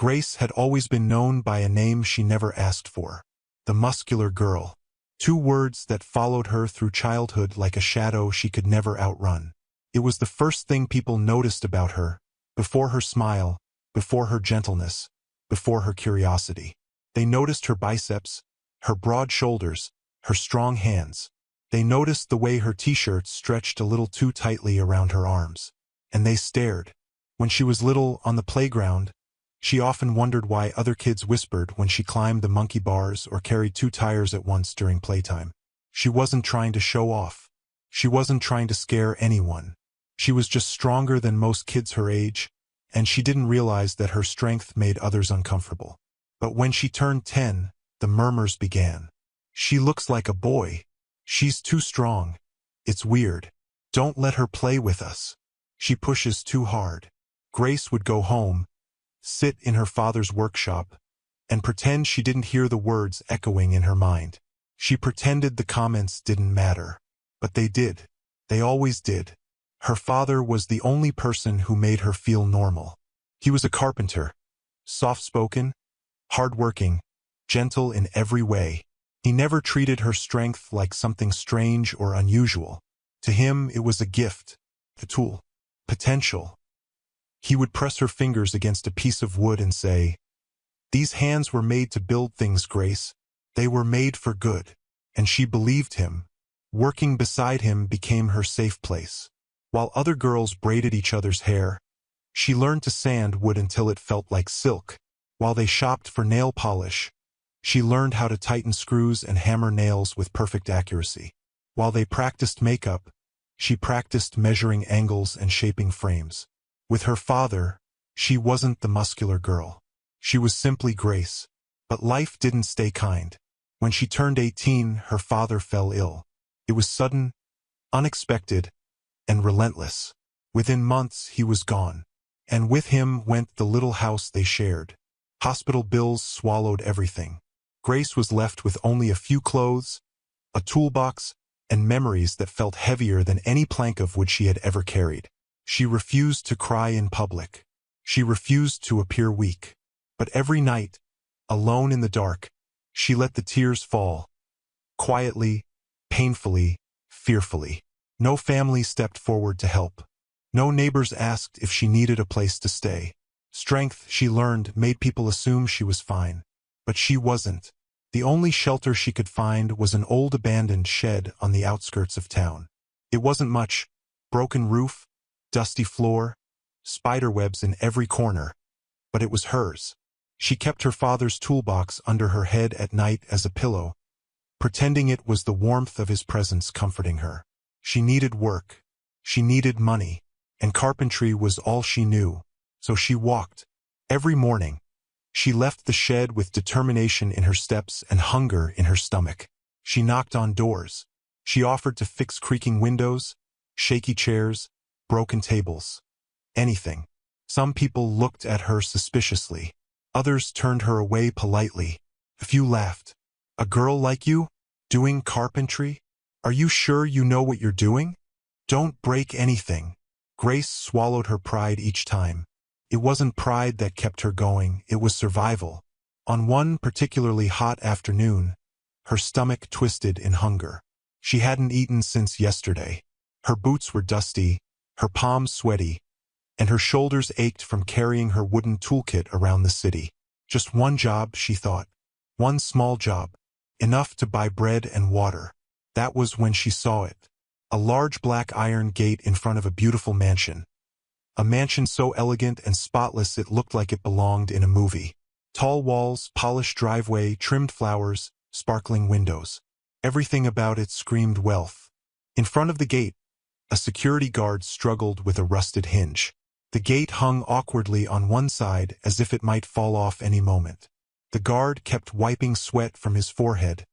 Grace had always been known by a name she never asked for. The Muscular Girl. 2 words that followed her through childhood like a shadow she could never outrun. It was the first thing people noticed about her, before her smile, before her gentleness, before her curiosity. They noticed her biceps, her broad shoulders, her strong hands. They noticed the way her t-shirt stretched a little too tightly around her arms. And they stared. When she was little on the playground, she often wondered why other kids whispered when she climbed the monkey bars or carried 2 tires at once during playtime. She wasn't trying to show off. She wasn't trying to scare anyone. She was just stronger than most kids her age, and she didn't realize that her strength made others uncomfortable. But when she turned 10, the murmurs began. She looks like a boy. She's too strong. It's weird. Don't let her play with us. She pushes too hard. Grace would go home, sit in her father's workshop, and pretend she didn't hear the words echoing in her mind. She pretended the comments didn't matter. But they did. They always did. Her father was the only person who made her feel normal. He was a carpenter, soft-spoken, hard-working, gentle in every way. He never treated her strength like something strange or unusual. To him, it was a gift, a tool, potential. He would press her fingers against a piece of wood and say, "These hands were made to build things, Grace. They were made for good." And she believed him. Working beside him became her safe place. While other girls braided each other's hair, she learned to sand wood until it felt like silk. While they shopped for nail polish, she learned how to tighten screws and hammer nails with perfect accuracy. While they practiced makeup, she practiced measuring angles and shaping frames. With her father, she wasn't the muscular girl. She was simply Grace. But life didn't stay kind. When she turned 18, her father fell ill. It was sudden, unexpected, and relentless. Within months, he was gone. And with him went the little house they shared. Hospital bills swallowed everything. Grace was left with only a few clothes, a toolbox, and memories that felt heavier than any plank of wood she had ever carried. She refused to cry in public. She refused to appear weak. But every night, alone in the dark, she let the tears fall. Quietly, painfully, fearfully. No family stepped forward to help. No neighbors asked if she needed a place to stay. Strength, she learned, made people assume she was fine. But she wasn't. The only shelter she could find was an old abandoned shed on the outskirts of town. It wasn't much. Broken roof, dusty floor, spiderwebs in every corner. But it was hers. She kept her father's toolbox under her head at night as a pillow, pretending it was the warmth of his presence comforting her. She needed work. She needed money. And carpentry was all she knew. So she walked. Every morning, she left the shed with determination in her steps and hunger in her stomach. She knocked on doors. She offered to fix creaking windows, shaky chairs, broken tables. Anything. Some people looked at her suspiciously. Others turned her away politely. A few laughed. "A girl like you? Doing carpentry? Are you sure you know what you're doing? Don't break anything." Grace swallowed her pride each time. It wasn't pride that kept her going, it was survival. On one particularly hot afternoon, her stomach twisted in hunger. She hadn't eaten since yesterday. Her boots were dusty, her palms sweaty, and her shoulders ached from carrying her wooden toolkit around the city. Just one job, she thought. One small job. Enough to buy bread and water. That was when she saw it. A large black iron gate in front of a beautiful mansion. A mansion so elegant and spotless it looked like it belonged in a movie. Tall walls, polished driveway, trimmed flowers, sparkling windows. Everything about it screamed wealth. In front of the gate, a security guard struggled with a rusted hinge. The gate hung awkwardly on one side as if it might fall off any moment. The guard kept wiping sweat from his forehead,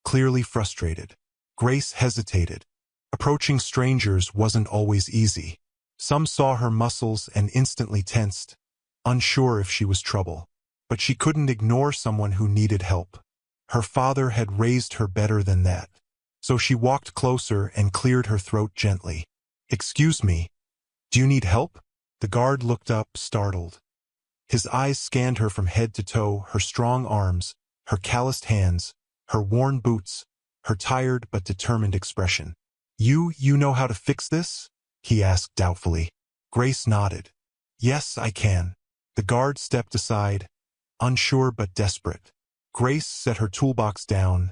clearly frustrated. Grace hesitated. Approaching strangers wasn't always easy. Some saw her muscles and instantly tensed, unsure if she was trouble. But she couldn't ignore someone who needed help. Her father had raised her better than that. So she walked closer and cleared her throat gently. "Excuse me, do you need help?" The guard looked up, startled. His eyes scanned her from head to toe, her strong arms, her calloused hands, her worn boots, her tired but determined expression. You know how to fix this?" he asked doubtfully. Grace nodded. "Yes, I can." The guard stepped aside, unsure but desperate. Grace set her toolbox down,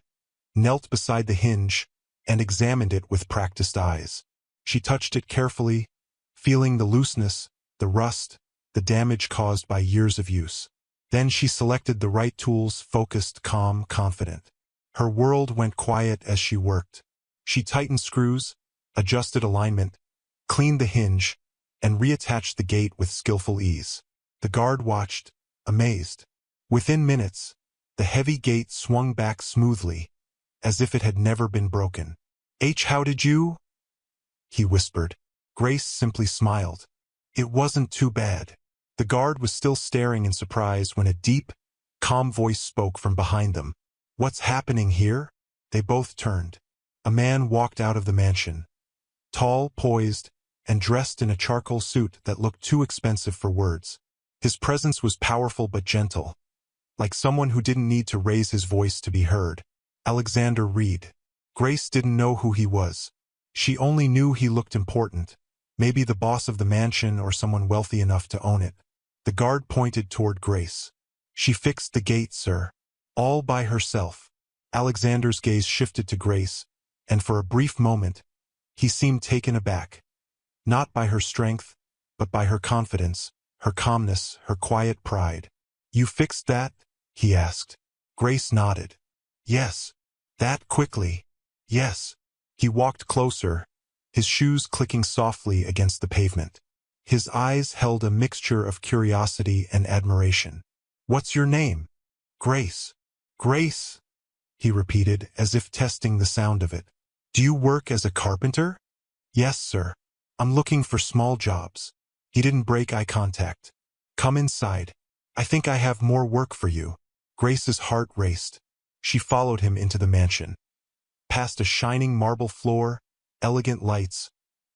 knelt beside the hinge, and examined it with practiced eyes. She touched it carefully, feeling the looseness, the rust, the damage caused by years of use. Then she selected the right tools, focused, calm, confident. Her world went quiet as she worked. She tightened screws, adjusted alignment, cleaned the hinge, and reattached the gate with skillful ease. The guard watched, amazed. Within minutes, the heavy gate swung back smoothly, as if it had never been broken. "How did you?" he whispered. Grace simply smiled. It wasn't too bad. The guard was still staring in surprise when a deep, calm voice spoke from behind them. "What's happening here?" They both turned. A man walked out of the mansion. Tall, poised, and dressed in a charcoal suit that looked too expensive for words. His presence was powerful but gentle, like someone who didn't need to raise his voice to be heard. Alexander Reed. Grace didn't know who he was. She only knew he looked important, maybe the boss of the mansion or someone wealthy enough to own it. The guard pointed toward Grace. "She fixed the gate, sir. All by herself." Alexander's gaze shifted to Grace, and for a brief moment, he seemed taken aback. Not by her strength, but by her confidence, her calmness, her quiet pride. "You fixed that?" he asked. Grace nodded. "Yes." "That quickly?" "Yes." He walked closer, his shoes clicking softly against the pavement. His eyes held a mixture of curiosity and admiration. "What's your name?" "Grace." "Grace," he repeated, as if testing the sound of it. "Do you work as a carpenter?" "Yes, sir. I'm looking for small jobs." He didn't break eye contact. "Come inside. I think I have more work for you." Grace's heart raced. She followed him into the mansion. Past a shining marble floor, elegant lights,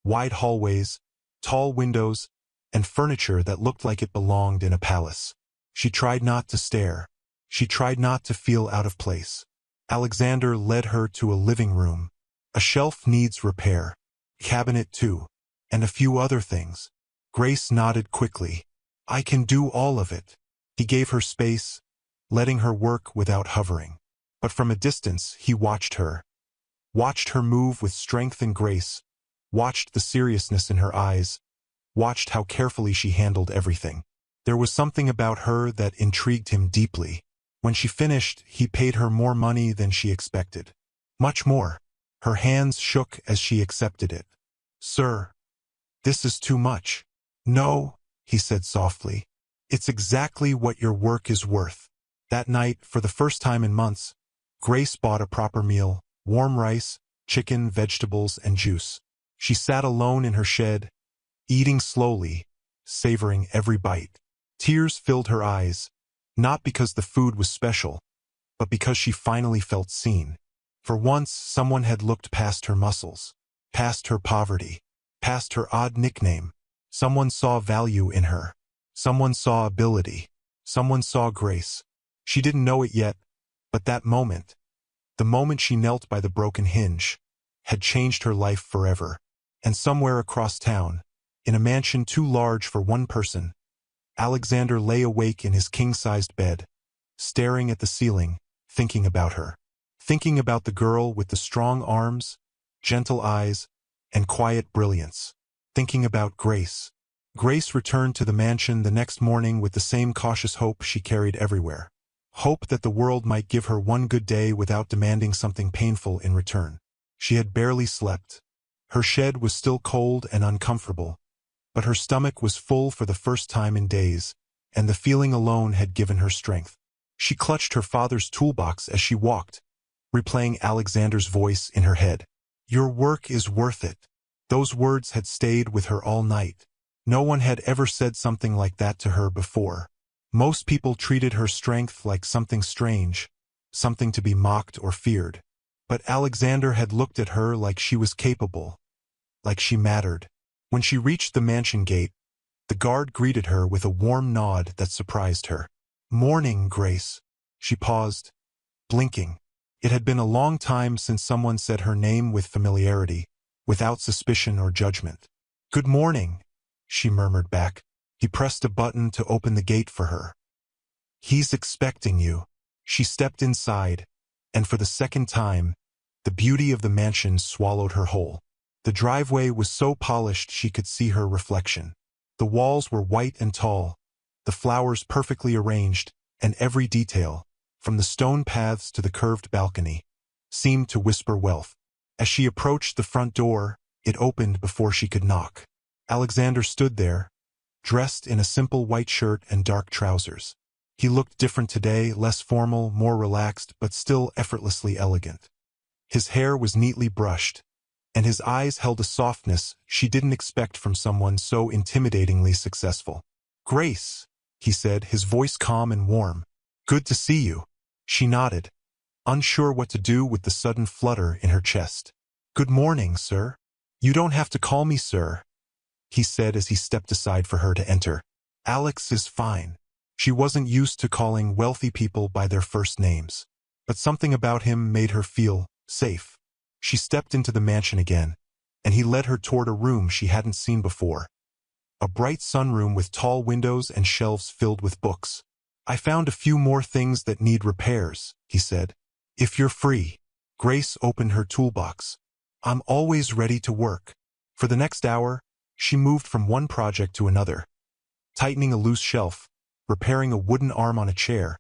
wide hallways, tall windows, and furniture that looked like it belonged in a palace. She tried not to stare. She tried not to feel out of place. Alexander led her to a living room. "A shelf needs repair. Cabinet too. And a few other things." Grace nodded quickly. "I can do all of it." He gave her space, letting her work without hovering. But from a distance he watched her move with strength and grace, watched the seriousness in her eyes, watched how carefully she handled everything. There was something about her that intrigued him deeply. When she finished, he paid her more money than she expected. Much more. Her hands shook as she accepted it. "Sir, this is too much." "No," he said softly. "It's exactly what your work is worth." That night, for the first time in months, Grace bought a proper meal, warm rice, chicken, vegetables, and juice. She sat alone in her shed, eating slowly, savoring every bite. Tears filled her eyes, not because the food was special, but because she finally felt seen. For once, someone had looked past her muscles, past her poverty, past her odd nickname. Someone saw value in her. Someone saw ability. Someone saw grace. She didn't know it yet, but that moment, the moment she knelt by the broken hinge, had changed her life forever. And somewhere across town, in a mansion too large for one person, Alexander lay awake in his king-sized bed, staring at the ceiling, thinking about her. Thinking about the girl with the strong arms, gentle eyes, and quiet brilliance. Thinking about Grace. Grace returned to the mansion the next morning with the same cautious hope she carried everywhere. Hope that the world might give her one good day without demanding something painful in return. She had barely slept. Her shed was still cold and uncomfortable, but her stomach was full for the first time in days, and the feeling alone had given her strength. She clutched her father's toolbox as she walked, replaying Alexander's voice in her head. "Your work is worth it." Those words had stayed with her all night. No one had ever said something like that to her before. Most people treated her strength like something strange, something to be mocked or feared. But Alexander had looked at her like she was capable, like she mattered. When she reached the mansion gate, The guard greeted her with a warm nod that surprised her. "Morning, Grace." She paused, blinking. It had been a long time since someone said her name with familiarity, without suspicion or judgment. "Good morning," she murmured back. He pressed a button to open the gate for her. "He's expecting you." She stepped inside, and for the second time, the beauty of the mansion swallowed her whole. The driveway was so polished she could see her reflection. The walls were white and tall, the flowers perfectly arranged, and every detail, from the stone paths to the curved balcony, seemed to whisper wealth. As she approached the front door, it opened before she could knock. Alexander stood there, dressed in a simple white shirt and dark trousers. He looked different today, less formal, more relaxed, but still effortlessly elegant. His hair was neatly brushed, and his eyes held a softness she didn't expect from someone so intimidatingly successful. "Grace," he said, his voice calm and warm. "Good to see you." She nodded, unsure what to do with the sudden flutter in her chest. "Good morning, sir." "You don't have to call me sir," he said as he stepped aside for her to enter. "Alex is fine." She wasn't used to calling wealthy people by their first names, but something about him made her feel safe. She stepped into the mansion again, and he led her toward a room she hadn't seen before. A bright sunroom with tall windows and shelves filled with books. "I found a few more things that need repairs," he said. "If you're free." Grace opened her toolbox. "I'm always ready to work." For the next hour, she moved from one project to another, tightening a loose shelf, repairing a wooden arm on a chair,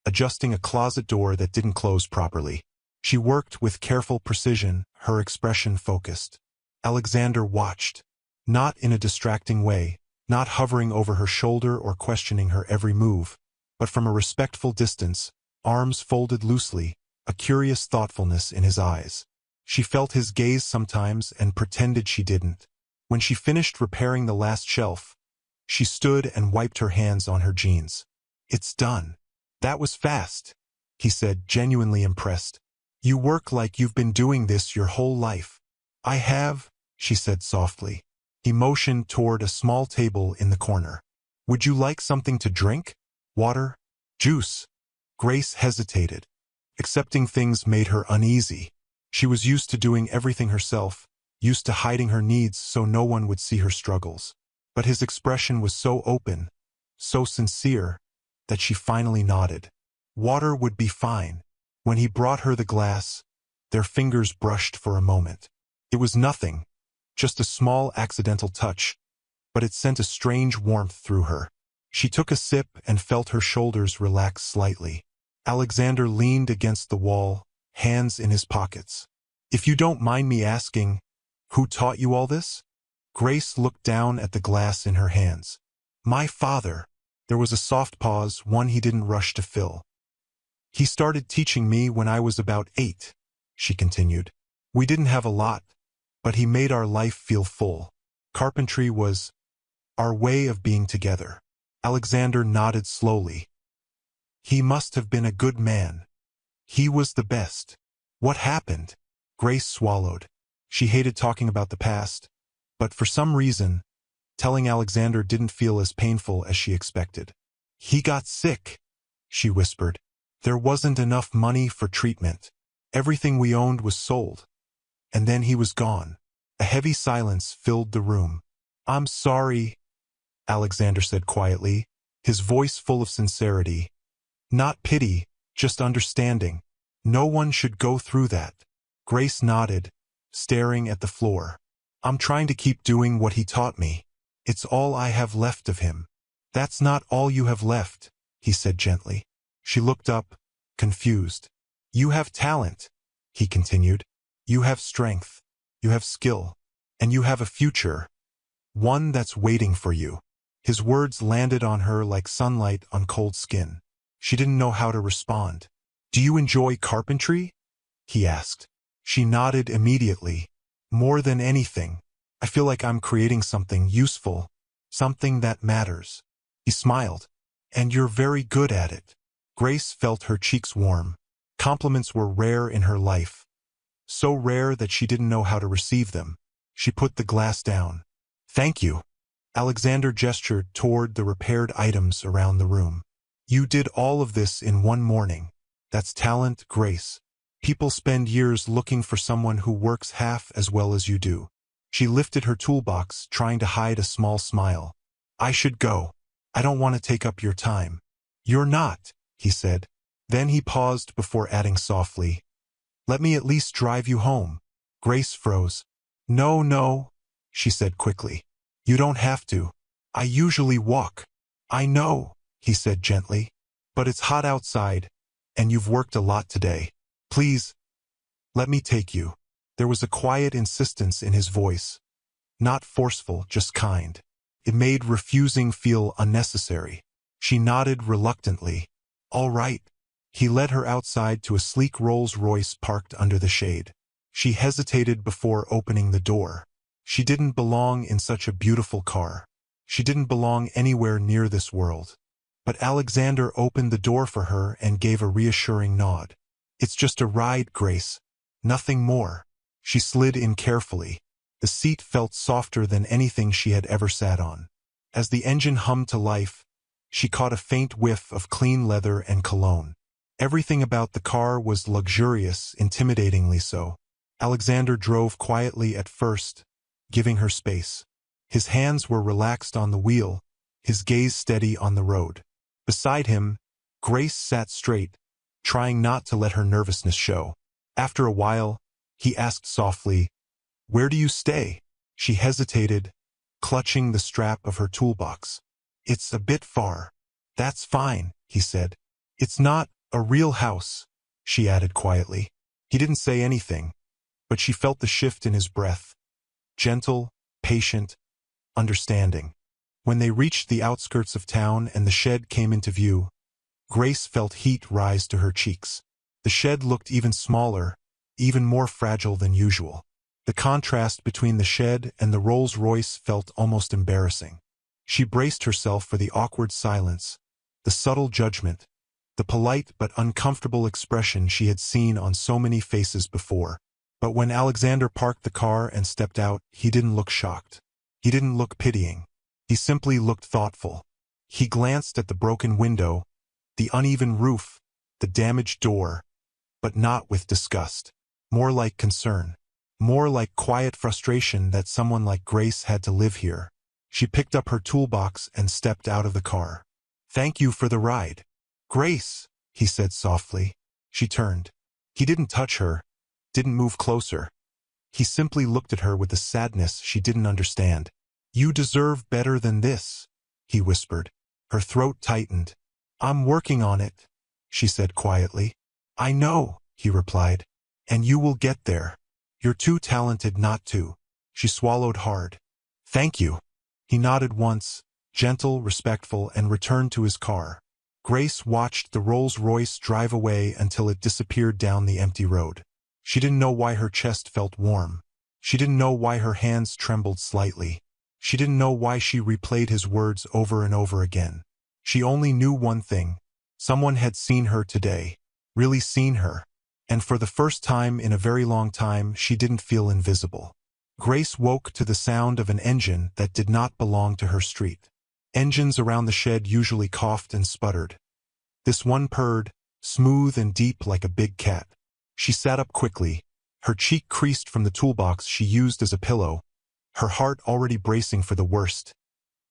adjusting a closet door that didn't close properly. She worked with careful precision, her expression focused. Alexander watched, not in a distracting way, not hovering over her shoulder or questioning her every move, but from a respectful distance, arms folded loosely, a curious thoughtfulness in his eyes. She felt his gaze sometimes and pretended she didn't. When she finished repairing the last shelf, she stood and wiped her hands on her jeans. "It's done." "That was fast," he said, genuinely impressed. "You work like you've been doing this your whole life." "I have," she said softly. He motioned toward a small table in the corner. "Would you like something to drink? Water? Juice?" Grace hesitated. Accepting things made her uneasy. She was used to doing everything herself, used to hiding her needs so no one would see her struggles. But his expression was so open, so sincere, that she finally nodded. Water would be fine. When he brought her the glass, their fingers brushed for a moment. It was nothing, just a small accidental touch, but it sent a strange warmth through her. She took a sip and felt her shoulders relax slightly. Alexander leaned against the wall, hands in his pockets. "If you don't mind me asking, who taught you all this?" Grace looked down at the glass in her hands. "My father." There was a soft pause, one he didn't rush to fill. "He started teaching me when I was about 8, she continued. "We didn't have a lot, but he made our life feel full. Carpentry was our way of being together." Alexander nodded slowly. "He must have been a good man. He was the best." "What happened?" Grace swallowed. She hated talking about the past, but for some reason, telling Alexander didn't feel as painful as she expected. "He got sick," she whispered. "There wasn't enough money for treatment. Everything we owned was sold. And then he was gone." A heavy silence filled the room. "I'm sorry," Alexander said quietly, his voice full of sincerity. Not pity, just understanding. "No one should go through that." Grace nodded, staring at the floor. "I'm trying to keep doing what he taught me. It's all I have left of him." "That's not all you have left," he said gently. She looked up, confused. "You have talent," he continued. "You have strength. You have skill. And you have a future. One that's waiting for you." His words landed on her like sunlight on cold skin. She didn't know how to respond. "Do you enjoy carpentry?" he asked. She nodded immediately. "More than anything. I feel like I'm creating something useful, something that matters." He smiled. "And you're very good at it." Grace felt her cheeks warm. Compliments were rare in her life. So rare that she didn't know how to receive them. She put the glass down. "Thank you." Alexander gestured toward the repaired items around the room. You did all of this in one morning. That's talent, Grace. People spend years looking for someone who works half as well as you do. She lifted her toolbox, trying to hide a small smile. I should go. I don't want to take up your time. You're not, he said. Then he paused before adding softly, let me at least drive you home. Grace froze. No, she said quickly. You don't have to. I usually walk. I know, he said gently. But it's hot outside, and you've worked a lot today. Please, let me take you. There was a quiet insistence in his voice. Not forceful, just kind. It made refusing feel unnecessary. She nodded reluctantly. All right. He led her outside to a sleek Rolls-Royce parked under the shade. She hesitated before opening the door. She didn't belong in such a beautiful car. She didn't belong anywhere near this world. But Alexander opened the door for her and gave a reassuring nod. It's just a ride, Grace. Nothing more. She slid in carefully. The seat felt softer than anything she had ever sat on. As the engine hummed to life, she caught a faint whiff of clean leather and cologne. Everything about the car was luxurious, intimidatingly so. Alexander drove quietly at first, giving her space. His hands were relaxed on the wheel, his gaze steady on the road. Beside him, Grace sat straight, trying not to let her nervousness show. After a while, he asked softly, Where do you stay? She hesitated, clutching the strap of her toolbox. It's a bit far. That's fine, he said. It's not a real house, she added quietly. He didn't say anything, but she felt the shift in his breath. Gentle, patient, understanding. When they reached the outskirts of town and the shed came into view, Grace felt heat rise to her cheeks. The shed looked even smaller, even more fragile than usual. The contrast between the shed and the Rolls-Royce felt almost embarrassing. She braced herself for the awkward silence, the subtle judgment, the polite but uncomfortable expression she had seen on so many faces before. But when Alexander parked the car and stepped out, he didn't look shocked. He didn't look pitying. He simply looked thoughtful. He glanced at the broken window, the uneven roof, the damaged door, but not with disgust. More like concern. More like quiet frustration that someone like Grace had to live here. She picked up her toolbox and stepped out of the car. Thank you for the ride. Grace, he said softly. She turned. He didn't touch her, didn't move closer. He simply looked at her with a sadness she didn't understand. You deserve better than this, he whispered. Her throat tightened. I'm working on it, she said quietly. I know, he replied. And you will get there. You're too talented not to. She swallowed hard. Thank you. He nodded once, gentle, respectful, and returned to his car. Grace watched the Rolls-Royce drive away until it disappeared down the empty road. She didn't know why her chest felt warm. She didn't know why her hands trembled slightly. She didn't know why she replayed his words over and over again. She only knew one thing. Someone had seen her today. Really seen her. And for the first time in a very long time, she didn't feel invisible. Grace woke to the sound of an engine that did not belong to her street. Engines around the shed usually coughed and sputtered. This one purred, smooth and deep like a big cat. She sat up quickly, her cheek creased from the toolbox she used as a pillow, her heart already bracing for the worst.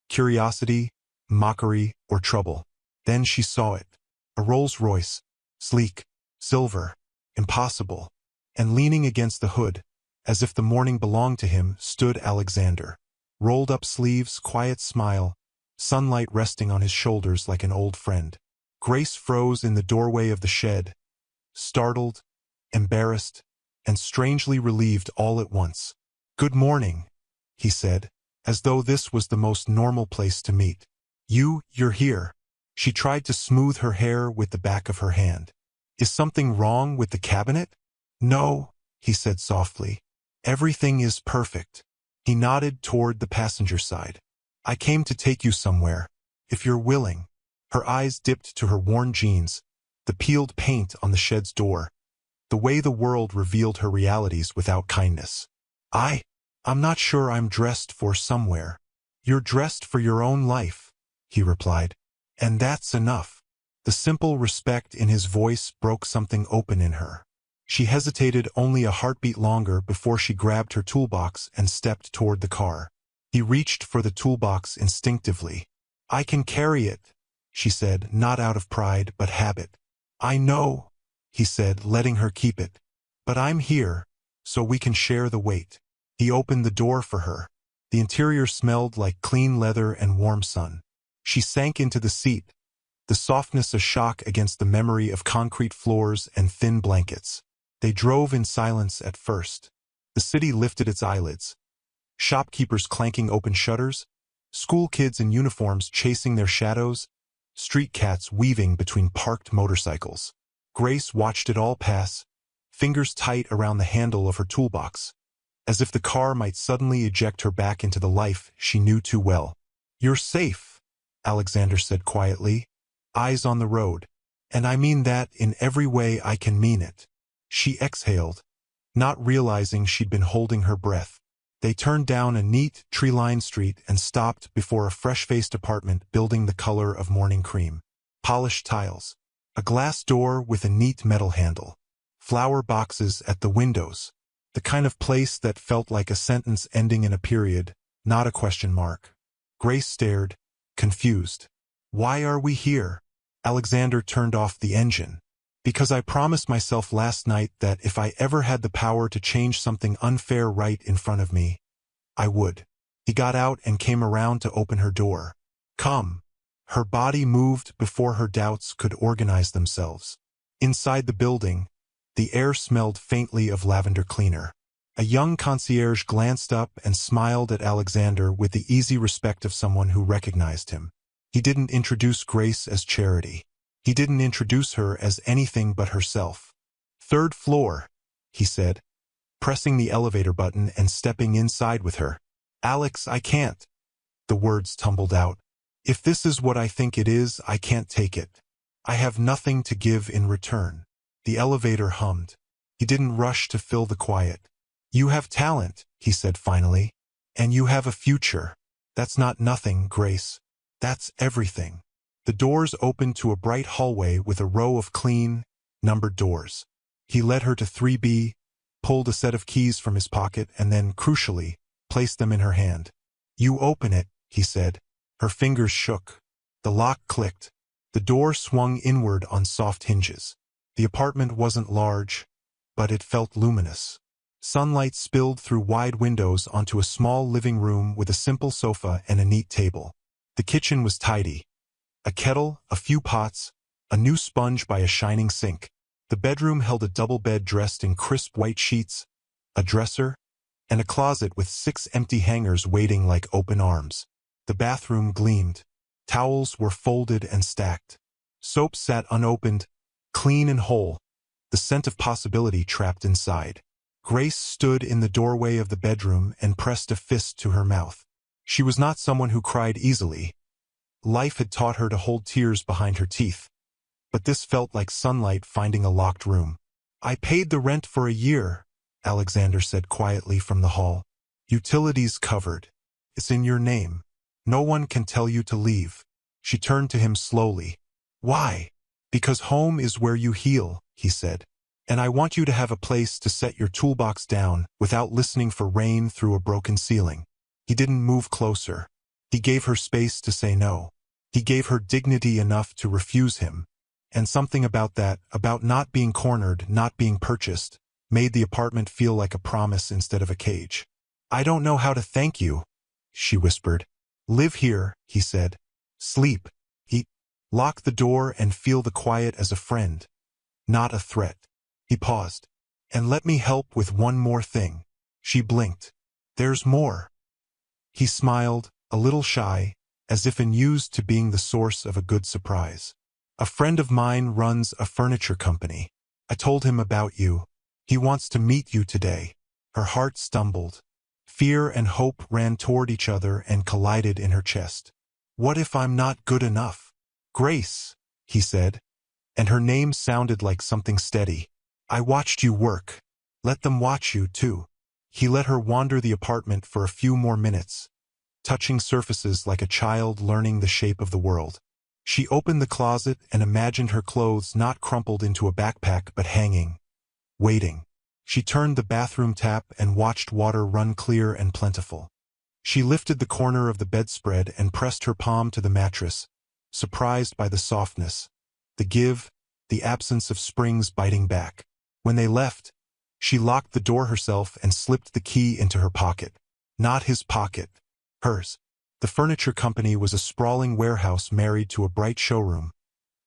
Curiosity, mockery, or trouble. Then she saw it. A Rolls-Royce, sleek, silver, impossible. And leaning against the hood, as if the morning belonged to him, stood Alexander. Rolled up sleeves, quiet smile, sunlight resting on his shoulders like an old friend. Grace froze in the doorway of the shed, startled, embarrassed, and strangely relieved all at once. Good morning, he said, as though this was the most normal place to meet. You're here. She tried to smooth her hair with the back of her hand. Is something wrong with the cabinet? No, he said softly. Everything is perfect. He nodded toward the passenger side. I came to take you somewhere, if you're willing. Her eyes dipped to her worn jeans, the peeled paint on the shed's door, the way the world revealed her realities without kindness. I'm not sure I'm dressed for somewhere. You're dressed for your own life, he replied. And that's enough. The simple respect in his voice broke something open in her. She hesitated only a heartbeat longer before she grabbed her toolbox and stepped toward the car. He reached for the toolbox instinctively. I can carry it, she said, not out of pride but habit. I know, he said, letting her keep it. But I'm here, so we can share the weight. He opened the door for her. The interior smelled like clean leather and warm sun. She sank into the seat, the softness a shock against the memory of concrete floors and thin blankets. They drove in silence at first. The city lifted its eyelids. Shopkeepers clanking open shutters, school kids in uniforms chasing their shadows, street cats weaving between parked motorcycles. Grace watched it all pass, fingers tight around the handle of her toolbox, as if the car might suddenly eject her back into the life she knew too well. You're safe, Alexander said quietly, eyes on the road. And I mean that in every way I can mean it. She exhaled, not realizing she'd been holding her breath. They turned down a neat, tree-lined street and stopped before a fresh-faced apartment building the color of morning cream. Polished tiles, a glass door with a neat metal handle, flower boxes at the windows, the kind of place that felt like a sentence ending in a period, not a question mark. Grace stared, confused. Why are we here? Alexander turned off the engine. Because I promised myself last night that if I ever had the power to change something unfair right in front of me, I would. He got out and came around to open her door. Come. Her body moved before her doubts could organize themselves. Inside the building, the air smelled faintly of lavender cleaner. A young concierge glanced up and smiled at Alexander with the easy respect of someone who recognized him. He didn't introduce Grace as Charity. He didn't introduce her as anything but herself. Third floor, he said, pressing the elevator button and stepping inside with her. Alex, I can't. The words tumbled out. If this is what I think it is, I can't take it. I have nothing to give in return. The elevator hummed. He didn't rush to fill the quiet. You have talent, he said finally. And you have a future. That's not nothing, Grace. That's everything. The doors opened to a bright hallway with a row of clean, numbered doors. He led her to 3B, pulled a set of keys from his pocket, and then, crucially, placed them in her hand. You open it, he said. Her fingers shook. The lock clicked. The door swung inward on soft hinges. The apartment wasn't large, but it felt luminous. Sunlight spilled through wide windows onto a small living room with a simple sofa and a neat table. The kitchen was tidy. A kettle, a few pots, a new sponge by a shining sink. The bedroom held a double bed dressed in crisp white sheets, a dresser, and a closet with 6 empty hangers waiting like open arms. The bathroom gleamed. Towels were folded and stacked. Soap sat unopened, clean and whole, the scent of possibility trapped inside. Grace stood in the doorway of the bedroom and pressed a fist to her mouth. She was not someone who cried easily. Life had taught her to hold tears behind her teeth. But this felt like sunlight finding a locked room. I paid the rent for a year, Alexander said quietly from the hall. Utilities covered. It's in your name. No one can tell you to leave. She turned to him slowly. Why? Because home is where you heal, he said. And I want you to have a place to set your toolbox down without listening for rain through a broken ceiling. He didn't move closer. He gave her space to say no. He gave her dignity enough to refuse him. And something about that, about not being cornered, not being purchased, made the apartment feel like a promise instead of a cage. I don't know how to thank you, she whispered. Live here, he said. Sleep, eat, lock the door and feel the quiet as a friend, not a threat. He paused. And let me help with one more thing. She blinked. There's more. He smiled, a little shy, as if amused to being the source of a good surprise. A friend of mine runs a furniture company. I told him about you. He wants to meet you today. Her heart stumbled. Fear and hope ran toward each other and collided in her chest. What if I'm not good enough? Grace, he said, and her name sounded like something steady. I watched you work. Let them watch you, too. He let her wander the apartment for a few more minutes, touching surfaces like a child learning the shape of the world. She opened the closet and imagined her clothes not crumpled into a backpack but hanging, waiting. She turned the bathroom tap and watched water run clear and plentiful. She lifted the corner of the bedspread and pressed her palm to the mattress, surprised by the softness, the give, the absence of springs biting back. When they left, she locked the door herself and slipped the key into her pocket. Not his pocket, hers. The furniture company was a sprawling warehouse married to a bright showroom,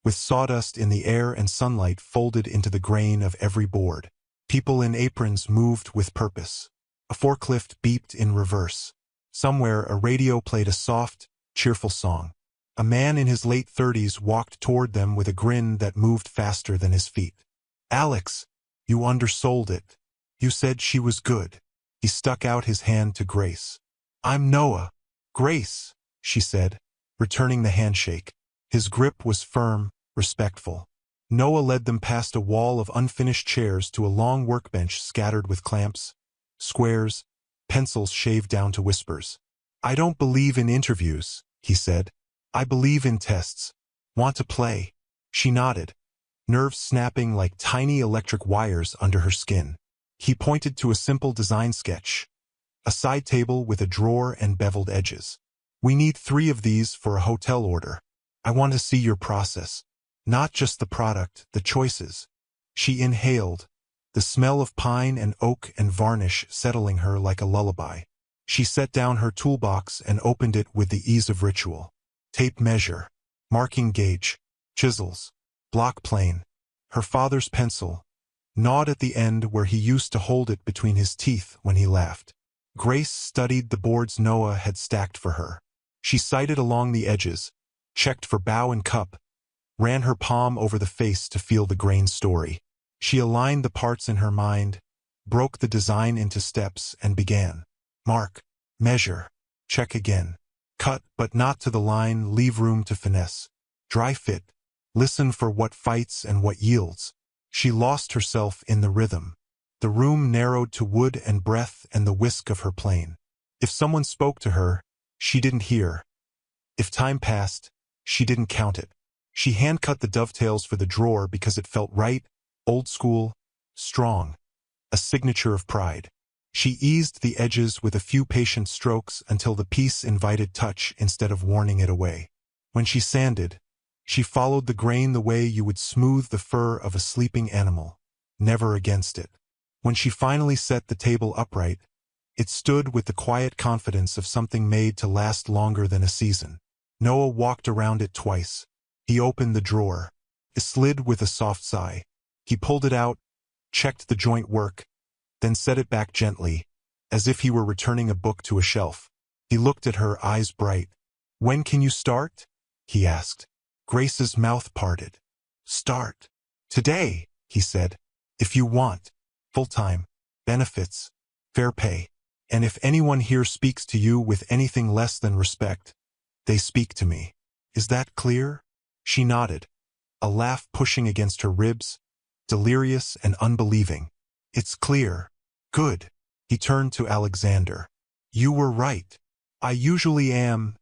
with sawdust in the air and sunlight folded into the grain of every board. People in aprons moved with purpose. A forklift beeped in reverse. Somewhere a radio played a soft, cheerful song. A man in his late 30s walked toward them with a grin that moved faster than his feet. "Alex, you undersold it. You said she was good." He stuck out his hand to Grace. "I'm Noah." "Grace," she said, returning the handshake. His grip was firm, respectful. Noah led them past a wall of unfinished chairs to a long workbench scattered with clamps, squares, pencils shaved down to whispers. "I don't believe in interviews," he said. "I believe in tests. Want to play?" She nodded, nerves snapping like tiny electric wires under her skin. He pointed to a simple design sketch, a side table with a drawer and beveled edges. "We need 3 of these for a hotel order. I want to see your process. Not just the product, the choices." She inhaled, the smell of pine and oak and varnish settling her like a lullaby. She set down her toolbox and opened it with the ease of ritual. Tape measure, marking gauge, chisels, block plane, her father's pencil, gnawed at the end where he used to hold it between his teeth when he laughed. Grace studied the boards Noah had stacked for her. She sighted along the edges, checked for bow and cup, ran her palm over the face to feel the grain story. She aligned the parts in her mind, broke the design into steps, and began. Mark, measure, check again. Cut, but not to the line, leave room to finesse. Dry fit, listen for what fights and what yields. She lost herself in the rhythm. The room narrowed to wood and breath and the whisk of her plane. If someone spoke to her, she didn't hear. If time passed, she didn't count it. She hand-cut the dovetails for the drawer because it felt right, old school, strong, a signature of pride. She eased the edges with a few patient strokes until the piece invited touch instead of warning it away. When she sanded, she followed the grain the way you would smooth the fur of a sleeping animal, never against it. When she finally set the table upright, it stood with the quiet confidence of something made to last longer than a season. Noah walked around it twice. He opened the drawer. It slid with a soft sigh. He pulled it out, checked the joint work, then set it back gently, as if he were returning a book to a shelf. He looked at her, eyes bright. "When can you start?" he asked. Grace's mouth parted. "Start today," he said. "If you want. Full-time, benefits, fair pay. And if anyone here speaks to you with anything less than respect, they speak to me. Is that clear?" She nodded, a laugh pushing against her ribs, delirious and unbelieving. "It's clear. Good." He turned to Alexander. "You were right. I usually am,"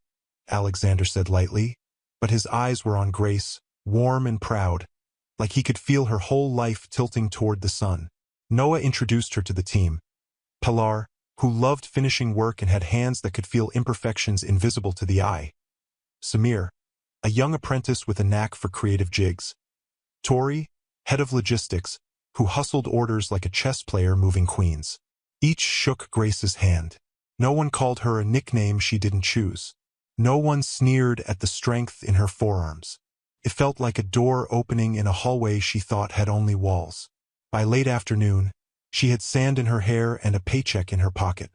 Alexander said lightly, but his eyes were on Grace, warm and proud, like he could feel her whole life tilting toward the sun. Noah introduced her to the team. Pilar, who loved finishing work and had hands that could feel imperfections invisible to the eye. Samir, a young apprentice with a knack for creative jigs. Tori, head of logistics, who hustled orders like a chess player moving queens. Each shook Grace's hand. No one called her a nickname she didn't choose. No one sneered at the strength in her forearms. It felt like a door opening in a hallway she thought had only walls. By late afternoon, she had sand in her hair and a paycheck in her pocket.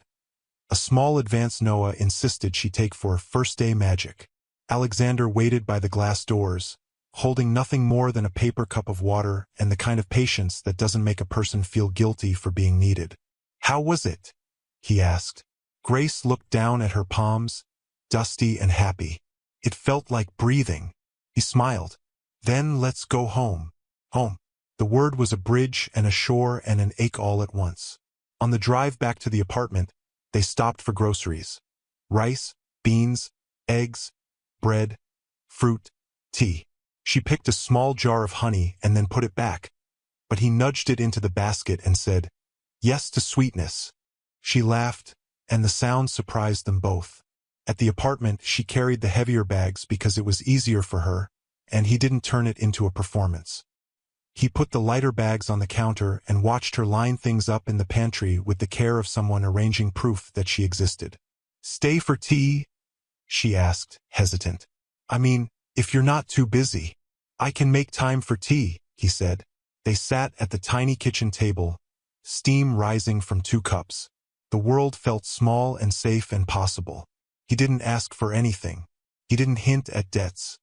A small advance Noah insisted she take for first-day magic. Alexander waited by the glass doors, holding nothing more than a paper cup of water and the kind of patience that doesn't make a person feel guilty for being needed. "How was it?" he asked. Grace looked down at her palms, dusty and happy. "It felt like breathing." He smiled. "Then let's go home." Home. The word was a bridge and a shore and an ache all at once. On the drive back to the apartment, they stopped for groceries. Rice, beans, eggs, bread, fruit, tea. She picked a small jar of honey and then put it back, but he nudged it into the basket and said, "Yes to sweetness." She laughed, and the sound surprised them both. At the apartment, she carried the heavier bags because it was easier for her, and he didn't turn it into a performance. He put the lighter bags on the counter and watched her line things up in the pantry with the care of someone arranging proof that she existed. "Stay for tea?" she asked, hesitant. "I mean, if you're not too busy." "I can make time for tea," he said. They sat at the tiny kitchen table, steam rising from 2 cups. The world felt small and safe and possible. He didn't ask for anything. He didn't hint at debts.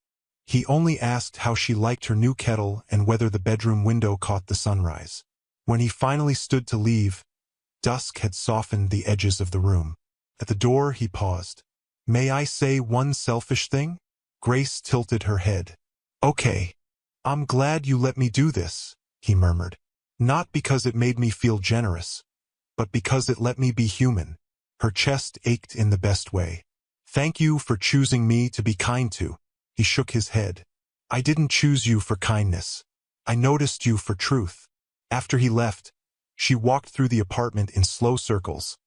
He only asked how she liked her new kettle and whether the bedroom window caught the sunrise. When he finally stood to leave, dusk had softened the edges of the room. At the door he paused. "May I say one selfish thing?" Grace tilted her head. "Okay. I'm glad you let me do this," he murmured. "Not because it made me feel generous, but because it let me be human." Her chest ached in the best way. "Thank you for choosing me to be kind to." He shook his head. "I didn't choose you for kindness. I noticed you for truth." After he left, she walked through the apartment in slow circles,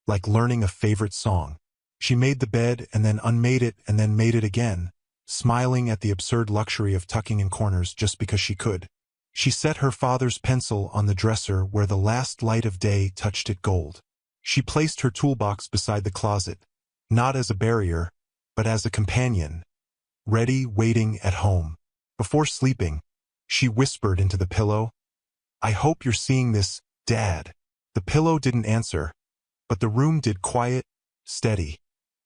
like learning a favorite song. She made the bed and then unmade it and then made it again, smiling at the absurd luxury of tucking in corners just because she could. She set her father's pencil on the dresser where the last light of day touched it gold. She placed her toolbox beside the closet, not as a barrier, but as a companion, ready, waiting at home. Before sleeping, she whispered into the pillow, "I hope you're seeing this, Dad." The pillow didn't answer, but the room did, quiet, steady,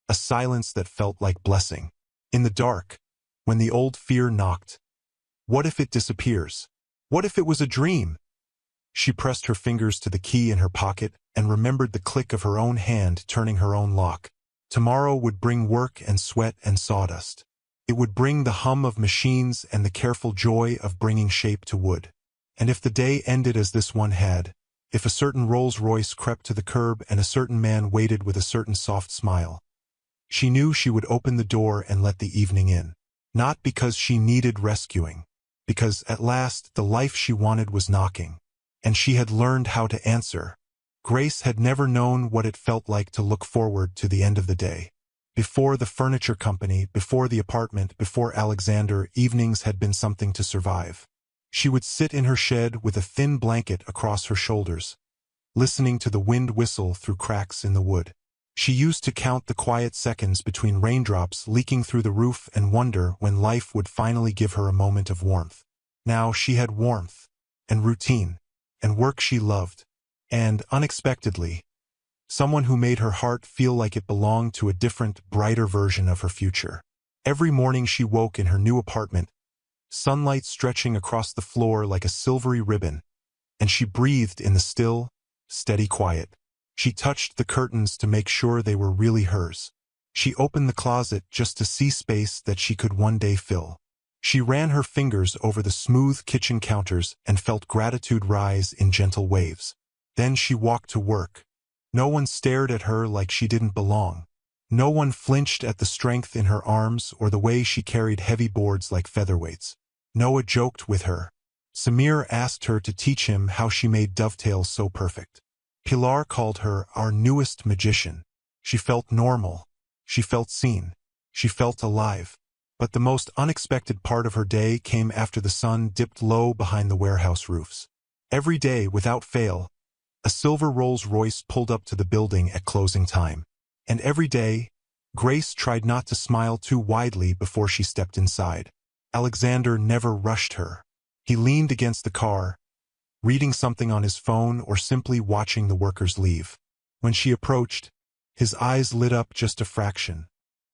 a silence that felt like blessing. In the dark, when the old fear knocked, what if it disappears? What if it was a dream? She pressed her fingers to the key in her pocket and remembered the click of her own hand turning her own lock. Tomorrow would bring work and sweat and sawdust. It would bring the hum of machines and the careful joy of bringing shape to wood. And if the day ended as this one had, if a certain Rolls-Royce crept to the curb and a certain man waited with a certain soft smile, she knew she would open the door and let the evening in. Not because she needed rescuing, because at last the life she wanted was knocking, and she had learned how to answer. Grace had never known what it felt like to look forward to the end of the day. Before the furniture company, before the apartment, before Alexander, evenings had been something to survive. She would sit in her shed with a thin blanket across her shoulders, listening to the wind whistle through cracks in the wood. She used to count the quiet seconds between raindrops leaking through the roof and wonder when life would finally give her a moment of warmth. Now she had warmth, and routine, and work she loved, and, unexpectedly, someone who made her heart feel like it belonged to a different, brighter version of her future. Every morning she woke in her new apartment, sunlight stretching across the floor like a silvery ribbon, and she breathed in the still, steady quiet. She touched the curtains to make sure they were really hers. She opened the closet just to see space that she could one day fill. She ran her fingers over the smooth kitchen counters and felt gratitude rise in gentle waves. Then she walked to work. No one stared at her like she didn't belong. No one flinched at the strength in her arms or the way she carried heavy boards like featherweights. Noah joked with her. Samir asked her to teach him how she made dovetails so perfect. Pilar called her our newest magician. She felt normal. She felt seen. She felt alive. But the most unexpected part of her day came after the sun dipped low behind the warehouse roofs. Every day, without fail, a silver Rolls-Royce pulled up to the building at closing time. And every day, Grace tried not to smile too widely before she stepped inside. Alexander never rushed her. He leaned against the car, reading something on his phone or simply watching the workers leave. When she approached, his eyes lit up just a fraction.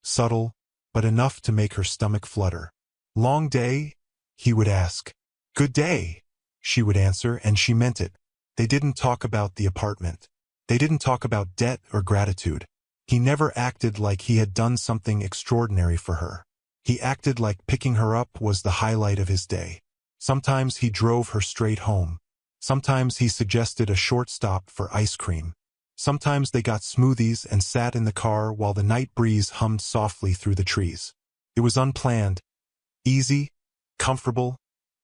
Subtle, but enough to make her stomach flutter. "Long day?" he would ask. "Good day," she would answer, and she meant it. They didn't talk about the apartment. They didn't talk about debt or gratitude. He never acted like he had done something extraordinary for her. He acted like picking her up was the highlight of his day. Sometimes he drove her straight home. Sometimes he suggested a short stop for ice cream. Sometimes they got smoothies and sat in the car while the night breeze hummed softly through the trees. It was unplanned, easy, comfortable,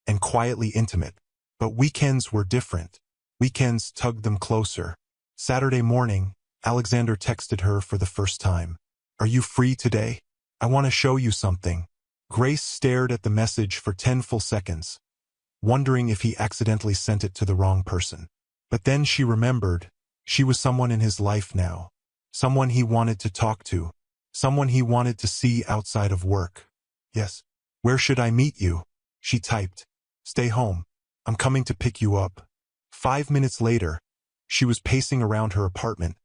and quietly intimate. But weekends were different. Weekends tugged them closer. Saturday morning, Alexander texted her for the first time. "Are you free today? I want to show you something." Grace stared at the message for 10 full seconds, wondering if he accidentally sent it to the wrong person. But then she remembered, she was someone in his life now. Someone he wanted to talk to. Someone he wanted to see outside of work. "Yes. Where should I meet you?" she typed. "Stay home. I'm coming to pick you up." 5 minutes later, she was pacing around her apartment,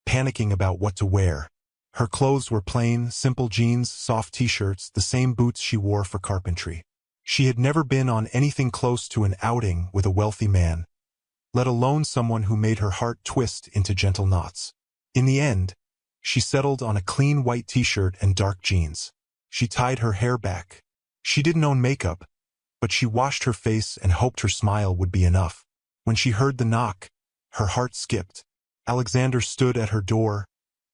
panicking about what to wear. Her clothes were plain, simple jeans, soft t-shirts, the same boots she wore for carpentry. She had never been on anything close to an outing with a wealthy man, let alone someone who made her heart twist into gentle knots. In the end, she settled on a clean white t-shirt and dark jeans. She tied her hair back. She didn't own makeup, but she washed her face and hoped her smile would be enough. When she heard the knock, her heart skipped. Alexander stood at her door,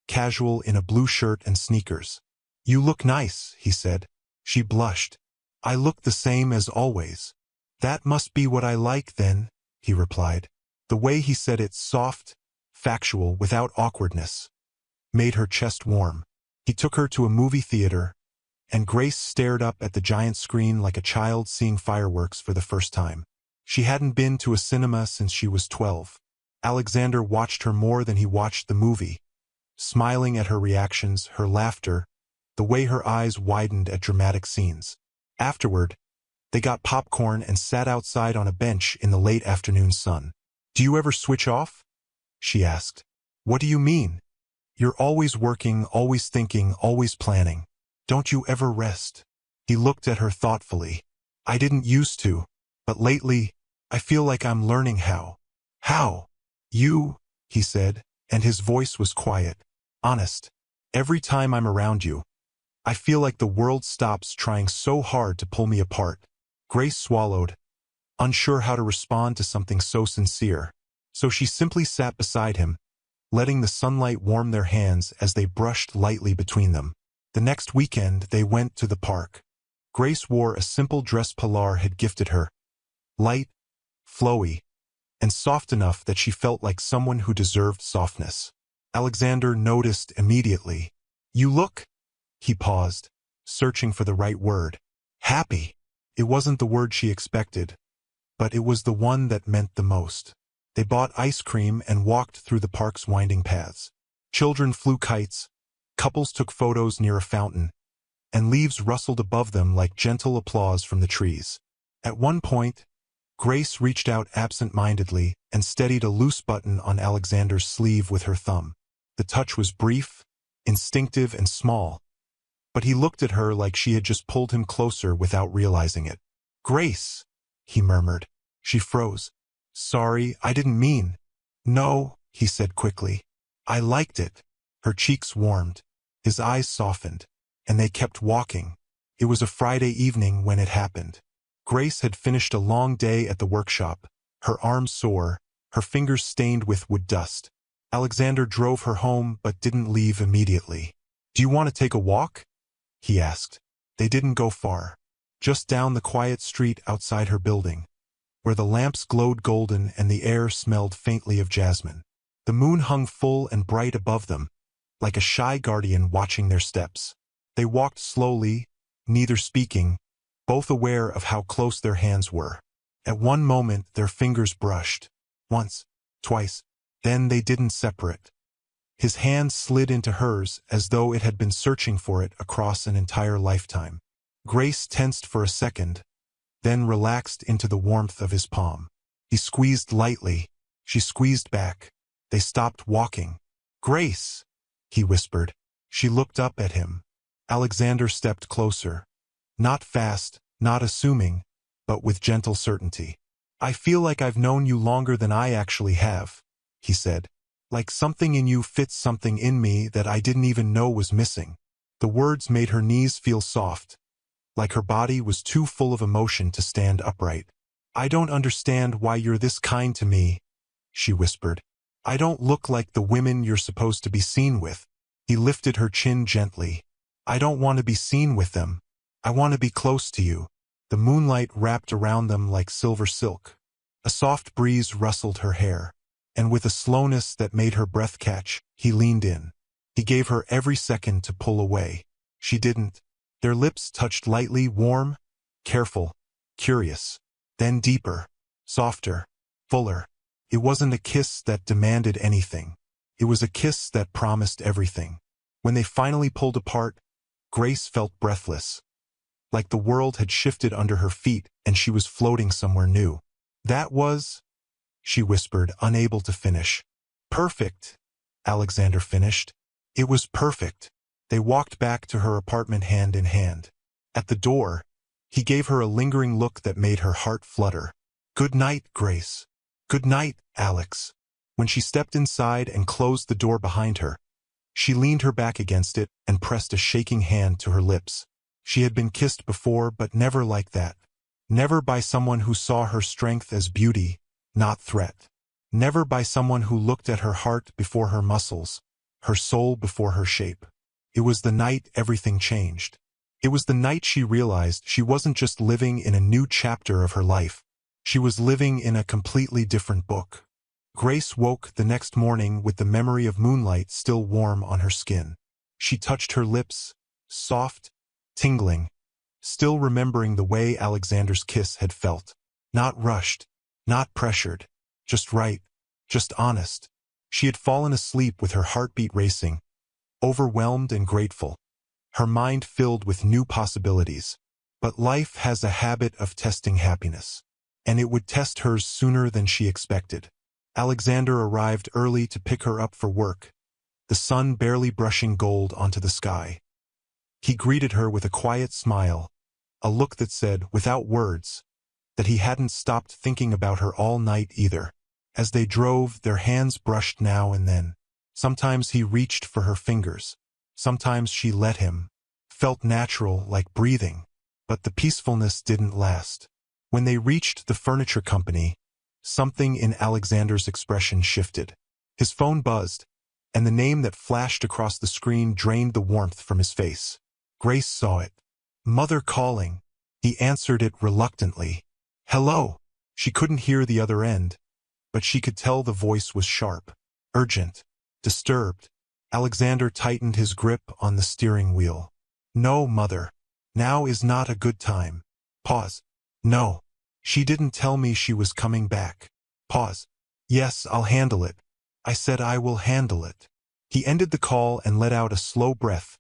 casual in a blue shirt and sneakers. "You look nice," he said. She blushed. "I look the same as always." "That must be what I like then," he replied. The way he said it, soft, factual, without awkwardness, made her chest warm. He took her to a movie theater, and Grace stared up at the giant screen like a child seeing fireworks for the first time. She hadn't been to a cinema since she was 12. Alexander watched her more than he watched the movie, smiling at her reactions, her laughter, the way her eyes widened at dramatic scenes. Afterward, they got popcorn and sat outside on a bench in the late afternoon sun. "Do you ever switch off?" she asked. "What do you mean?" "You're always working, always thinking, always planning. Don't you ever rest?" He looked at her thoughtfully. "I didn't used to, but lately, I feel like I'm learning how." "How?" "You," he said, and his voice was quiet, honest. "Every time I'm around you, I feel like the world stops trying so hard to pull me apart." Grace swallowed, unsure how to respond to something so sincere. So she simply sat beside him, letting the sunlight warm their hands as they brushed lightly between them. The next weekend, they went to the park. Grace wore a simple dress Pilar had gifted her, light, flowy, and soft enough that she felt like someone who deserved softness. Alexander noticed immediately. "You look—" He paused, searching for the right word. "Happy." It wasn't the word she expected, but it was the one that meant the most. They bought ice cream and walked through the park's winding paths. Children flew kites, couples took photos near a fountain, and leaves rustled above them like gentle applause from the trees. At one point, Grace reached out absent-mindedly and steadied a loose button on Alexander's sleeve with her thumb. The touch was brief, instinctive, and small, but he looked at her like she had just pulled him closer without realizing it. "Grace," he murmured. She froze. "Sorry, I didn't mean." "No," he said quickly. "I liked it." Her cheeks warmed. His eyes softened, and they kept walking. It was a Friday evening when it happened. Grace had finished a long day at the workshop, her arms sore, her fingers stained with wood dust. Alexander drove her home but didn't leave immediately. "Do you want to take a walk?" he asked. They didn't go far. Just down the quiet street outside her building, where the lamps glowed golden and the air smelled faintly of jasmine. The moon hung full and bright above them, like a shy guardian watching their steps. They walked slowly, neither speaking, both aware of how close their hands were. At one moment their fingers brushed. Once, twice, then they didn't separate. His hand slid into hers as though it had been searching for it across an entire lifetime. Grace tensed for a second, then relaxed into the warmth of his palm. He squeezed lightly. She squeezed back. They stopped walking. "Grace," he whispered. She looked up at him. Alexander stepped closer. Not fast, not assuming, but with gentle certainty. "I feel like I've known you longer than I actually have," he said. "Like something in you fits something in me that I didn't even know was missing." The words made her knees feel soft, like her body was too full of emotion to stand upright. "I don't understand why you're this kind to me," she whispered. I don't look like the women you're supposed to be seen with. He lifted her chin gently. I don't want to be seen with them. I want to be close to you. The moonlight wrapped around them like silver silk. A soft breeze rustled her hair, and with a slowness that made her breath catch, he leaned in. He gave her every second to pull away. She didn't. Their lips touched lightly, warm, careful, curious, then deeper, softer, fuller. It wasn't a kiss that demanded anything. It was a kiss that promised everything. When they finally pulled apart, Grace felt breathless, like the world had shifted under her feet and she was floating somewhere new. That was, she whispered, unable to finish. Perfect, Alexander finished. It was perfect. They walked back to her apartment hand in hand. At the door, he gave her a lingering look that made her heart flutter. Good night, Grace. Good night, Alex. When she stepped inside and closed the door behind her, she leaned her back against it and pressed a shaking hand to her lips. She had been kissed before, but never like that. Never by someone who saw her strength as beauty, not threat. Never by someone who looked at her heart before her muscles, her soul before her shape. It was the night everything changed. It was the night she realized she wasn't just living in a new chapter of her life. She was living in a completely different book. Grace woke the next morning with the memory of moonlight still warm on her skin. She touched her lips, soft, tingling, still remembering the way Alexander's kiss had felt. Not rushed, not pressured, just right, just honest. She had fallen asleep with her heartbeat racing, overwhelmed and grateful, her mind filled with new possibilities. But life has a habit of testing happiness, and it would test hers sooner than she expected. Alexander arrived early to pick her up for work, the sun barely brushing gold onto the sky. He greeted her with a quiet smile, a look that said, without words, that he hadn't stopped thinking about her all night either. As they drove, their hands brushed now and then. Sometimes he reached for her fingers. Sometimes she let him. Felt natural, like breathing. But the peacefulness didn't last. When they reached the furniture company, something in Alexander's expression shifted. His phone buzzed, and the name that flashed across the screen drained the warmth from his face. Grace saw it. Mother calling. He answered it reluctantly. Hello. She couldn't hear the other end, but she could tell the voice was sharp, urgent, disturbed. Alexander tightened his grip on the steering wheel. No, Mother. Now is not a good time. Pause. No. She didn't tell me she was coming back. Pause. Yes, I'll handle it. I said I will handle it. He ended the call and let out a slow breath,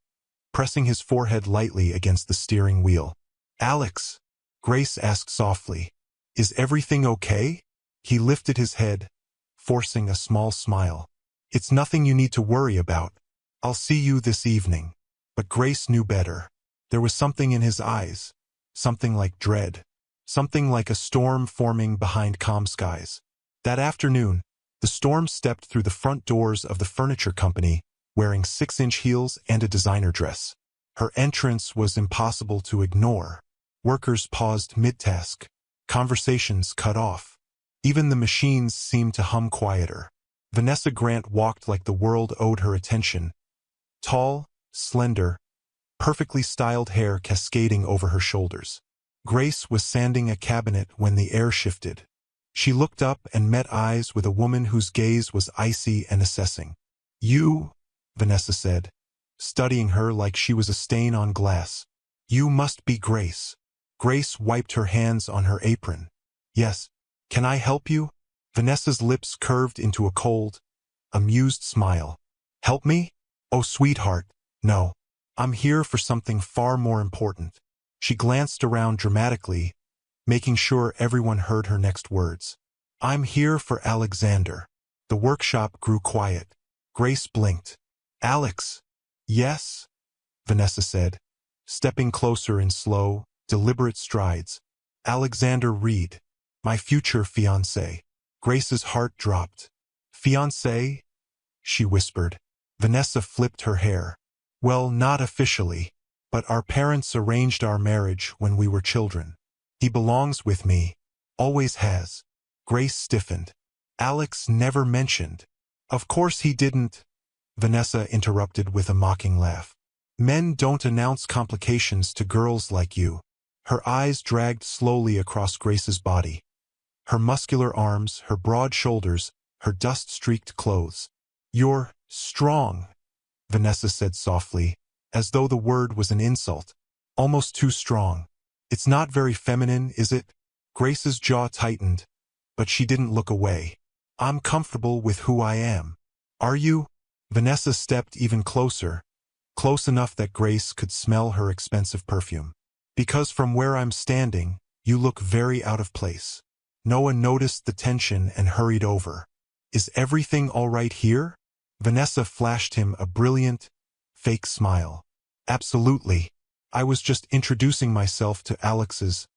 pressing his forehead lightly against the steering wheel. Alex, Grace asked softly, is everything okay? He lifted his head, forcing a small smile. It's nothing you need to worry about. I'll see you this evening. But Grace knew better. There was something in his eyes, something like dread, something like a storm forming behind calm skies. That afternoon, the storm stepped through the front doors of the furniture company, wearing 6-inch heels and a designer dress. Her entrance was impossible to ignore. Workers paused mid-task. Conversations cut off. Even the machines seemed to hum quieter. Vanessa Grant walked like the world owed her attention. Tall, slender, perfectly styled hair cascading over her shoulders. Grace was sanding a cabinet when the air shifted. She looked up and met eyes with a woman whose gaze was icy and assessing. You, Vanessa said, studying her like she was a stain on glass. You must be Grace. Grace wiped her hands on her apron. Yes. Can I help you? Vanessa's lips curved into a cold, amused smile. Help me? Oh, sweetheart, no. I'm here for something far more important. She glanced around dramatically, making sure everyone heard her next words. I'm here for Alexander. The workshop grew quiet. Grace blinked. Alex. Yes? Vanessa said, stepping closer in slow, deliberate strides. Alexander Reed, my future fiancé. Grace's heart dropped. Fiancé? She whispered. Vanessa flipped her hair. Well, not officially, but our parents arranged our marriage when we were children. He belongs with me, always has. Grace stiffened. Alex never mentioned. Of course he didn't, Vanessa interrupted with a mocking laugh. Men don't announce complications to girls like you. Her eyes dragged slowly across Grace's body. Her muscular arms, her broad shoulders, her dust-streaked clothes. You're strong, Vanessa said softly, as though the word was an insult. Almost too strong. It's not very feminine, is it? Grace's jaw tightened, but she didn't look away. I'm comfortable with who I am. Are you? Vanessa stepped even closer, close enough that Grace could smell her expensive perfume. Because from where I'm standing, you look very out of place. Noah noticed the tension and hurried over. Is everything all right here? Vanessa flashed him a brilliant, fake smile. Absolutely. I was just introducing myself to Alex's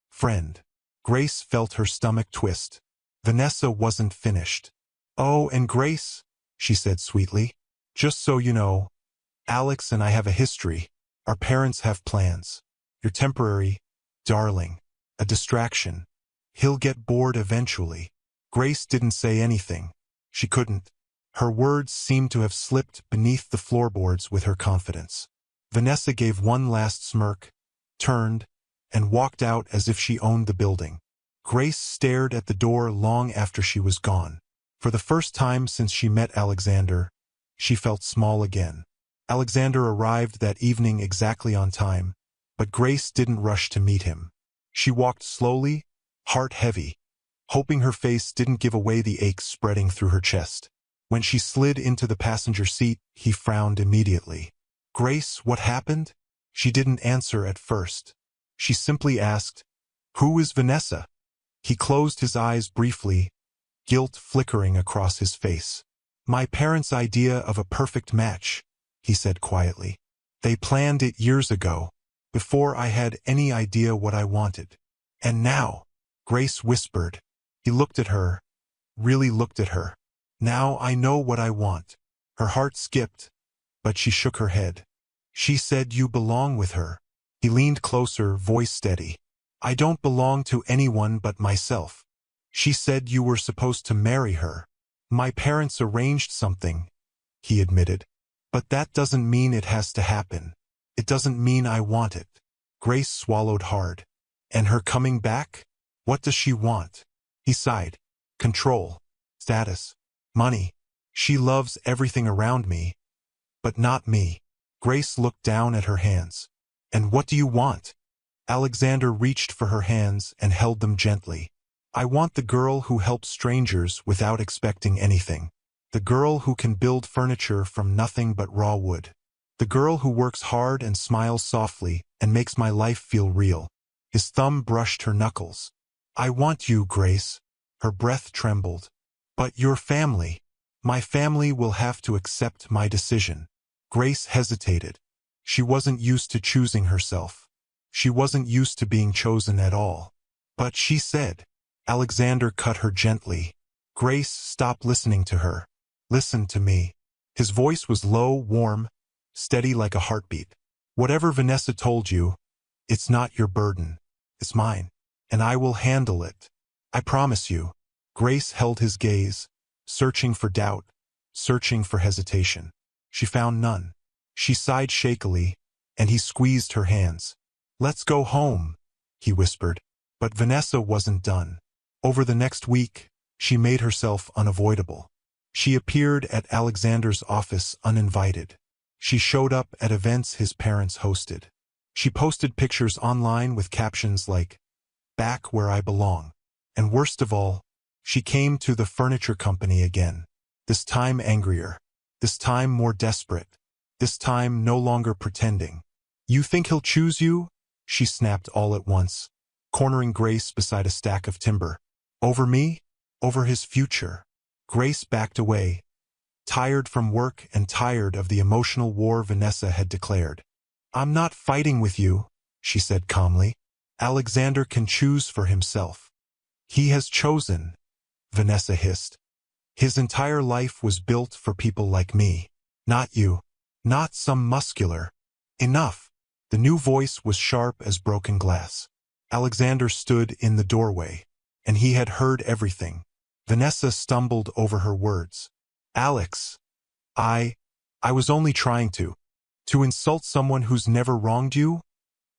friend. Grace felt her stomach twist. Vanessa wasn't finished. Oh, and Grace, she said sweetly, just so you know, Alex and I have a history. Our parents have plans. You're temporary, darling. A distraction. He'll get bored eventually. Grace didn't say anything. She couldn't. Her words seemed to have slipped beneath the floorboards with her confidence. Vanessa gave one last smirk, turned, and walked out as if she owned the building. Grace stared at the door long after she was gone. For the first time since she met Alexander, she felt small again. Alexander arrived that evening exactly on time, but Grace didn't rush to meet him. She walked slowly, heart heavy, hoping her face didn't give away the ache spreading through her chest. When she slid into the passenger seat, he frowned immediately. Grace, what happened? She didn't answer at first. She simply asked, Who is Vanessa? He closed his eyes briefly, guilt flickering across his face. My parents' idea of a perfect match, he said quietly. They planned it years ago, before I had any idea what I wanted. And now, Grace whispered. He looked at her, really looked at her. Now I know what I want. Her heart skipped, but she shook her head. She said you belong with her. He leaned closer, voice steady. I don't belong to anyone but myself. She said you were supposed to marry her. My parents arranged something, he admitted. But that doesn't mean it has to happen. It doesn't mean I want it. Grace swallowed hard. And her coming back? What does she want? He sighed. Control. Status. Money. She loves everything around me, but not me. Grace looked down at her hands. And what do you want? Alexander reached for her hands and held them gently. I want the girl who helps strangers without expecting anything. The girl who can build furniture from nothing but raw wood. The girl who works hard and smiles softly and makes my life feel real. His thumb brushed her knuckles. I want you, Grace. Her breath trembled. But your family. My family will have to accept my decision. Grace hesitated. She wasn't used to choosing herself. She wasn't used to being chosen at all. But she said. Alexander cut her gently. Grace, stop listening to her. Listen to me. His voice was low, warm, steady like a heartbeat. Whatever Vanessa told you, it's not your burden. It's mine. And I will handle it. I promise you. Grace held his gaze, searching for doubt, searching for hesitation. She found none. She sighed shakily, and he squeezed her hands. Let's go home, he whispered. But Vanessa wasn't done. Over the next week, she made herself unavoidable. She appeared at Alexander's office uninvited. She showed up at events his parents hosted. She posted pictures online with captions like, Back where I belong. And worst of all, she came to the furniture company again. This time angrier. This time more desperate. This time no longer pretending. You think he'll choose you? She snapped all at once, cornering Grace beside a stack of timber. Over me? Over his future. Grace backed away, tired from work and tired of the emotional war Vanessa had declared. I'm not fighting with you, she said calmly. Alexander can choose for himself. He has chosen, Vanessa hissed. His entire life was built for people like me. Not you. Not some muscular. Enough. The new voice was sharp as broken glass. Alexander stood in the doorway, and he had heard everything. Vanessa stumbled over her words. Alex, I was only trying to insult someone who's never wronged you,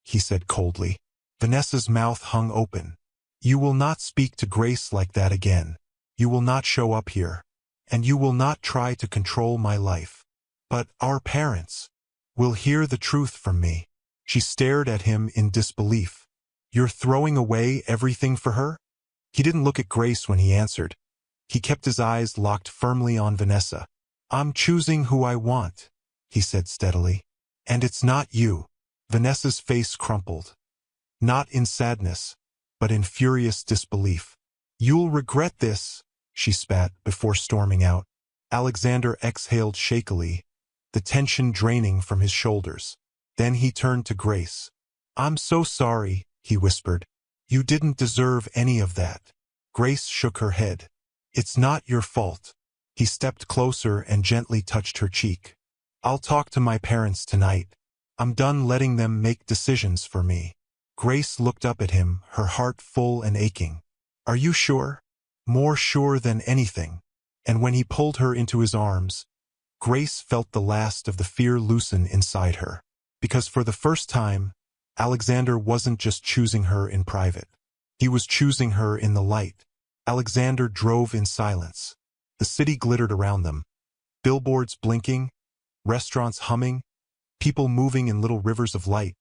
he said coldly. Vanessa's mouth hung open. You will not speak to Grace like that again. You will not show up here. And you will not try to control my life. But our parents will hear the truth from me. She stared at him in disbelief. You're throwing away everything for her? He didn't look at Grace when he answered. He kept his eyes locked firmly on Vanessa. I'm choosing who I want, he said steadily. And it's not you. Vanessa's face crumpled. Not in sadness, but in furious disbelief. You'll regret this, she spat before storming out. Alexander exhaled shakily, the tension draining from his shoulders. Then he turned to Grace. I'm so sorry, he whispered. You didn't deserve any of that. Grace shook her head. It's not your fault. He stepped closer and gently touched her cheek. I'll talk to my parents tonight. I'm done letting them make decisions for me. Grace looked up at him, her heart full and aching. Are you sure? More sure than anything. And when he pulled her into his arms, Grace felt the last of the fear loosen inside her. Because for the first time, Alexander wasn't just choosing her in private. He was choosing her in the light. Alexander drove in silence. The city glittered around them. Billboards blinking, restaurants humming, people moving in little rivers of light.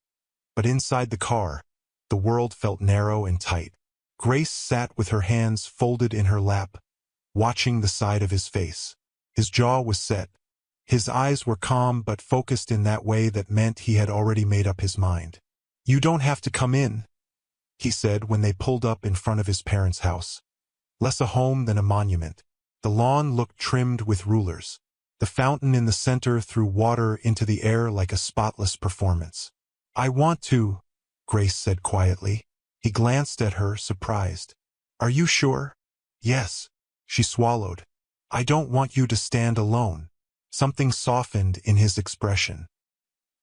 But inside the car, the world felt narrow and tight. Grace sat with her hands folded in her lap, watching the side of his face. His jaw was set. His eyes were calm but focused in that way that meant he had already made up his mind. You don't have to come in, he said when they pulled up in front of his parents' house. Less a home than a monument. The lawn looked trimmed with rulers. The fountain in the center threw water into the air like a spotless performance. I want to, Grace said quietly. He glanced at her, surprised. Are you sure? Yes, she swallowed. I don't want you to stand alone. Something softened in his expression.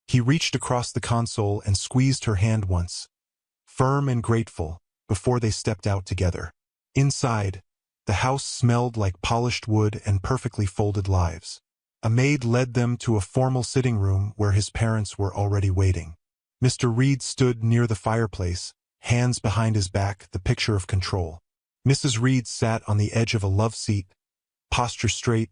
He reached across the console and squeezed her hand once, firm and grateful, before they stepped out together. Inside, the house smelled like polished wood and perfectly folded lives. A maid led them to a formal sitting room where his parents were already waiting. Mr. Reed stood near the fireplace, hands behind his back, the picture of control. Mrs. Reed sat on the edge of a love seat, posture straight,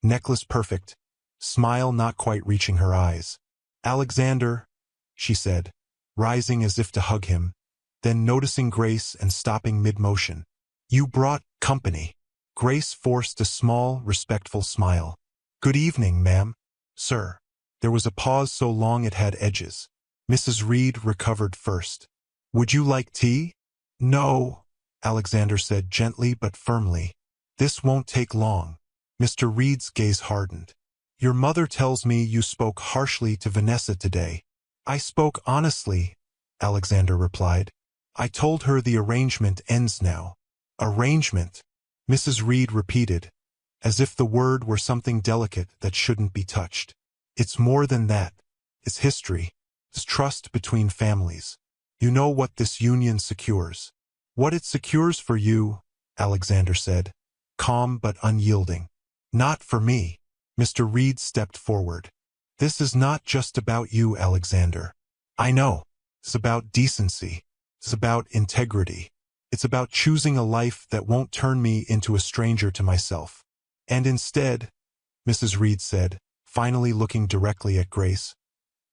necklace perfect, smile not quite reaching her eyes. Alexander, she said, rising as if to hug him, then noticing Grace and stopping mid-motion. You brought company. Grace forced a small, respectful smile. Good evening, ma'am. Sir. There was a pause so long it had edges. Mrs. Reed recovered first. Would you like tea? No, Alexander said gently but firmly. This won't take long. Mr. Reed's gaze hardened. Your mother tells me you spoke harshly to Vanessa today. I spoke honestly, Alexander replied. I told her the arrangement ends now. Arrangement, Mrs. Reed repeated, as if the word were something delicate that shouldn't be touched. It's more than that. It's history. It's trust between families. You know what this union secures. What it secures for you, Alexander said, calm but unyielding. Not for me. Mr. Reed stepped forward. This is not just about you, Alexander. I know. It's about decency. It's about integrity. It's about choosing a life that won't turn me into a stranger to myself. And instead, Mrs. Reed said, finally looking directly at Grace.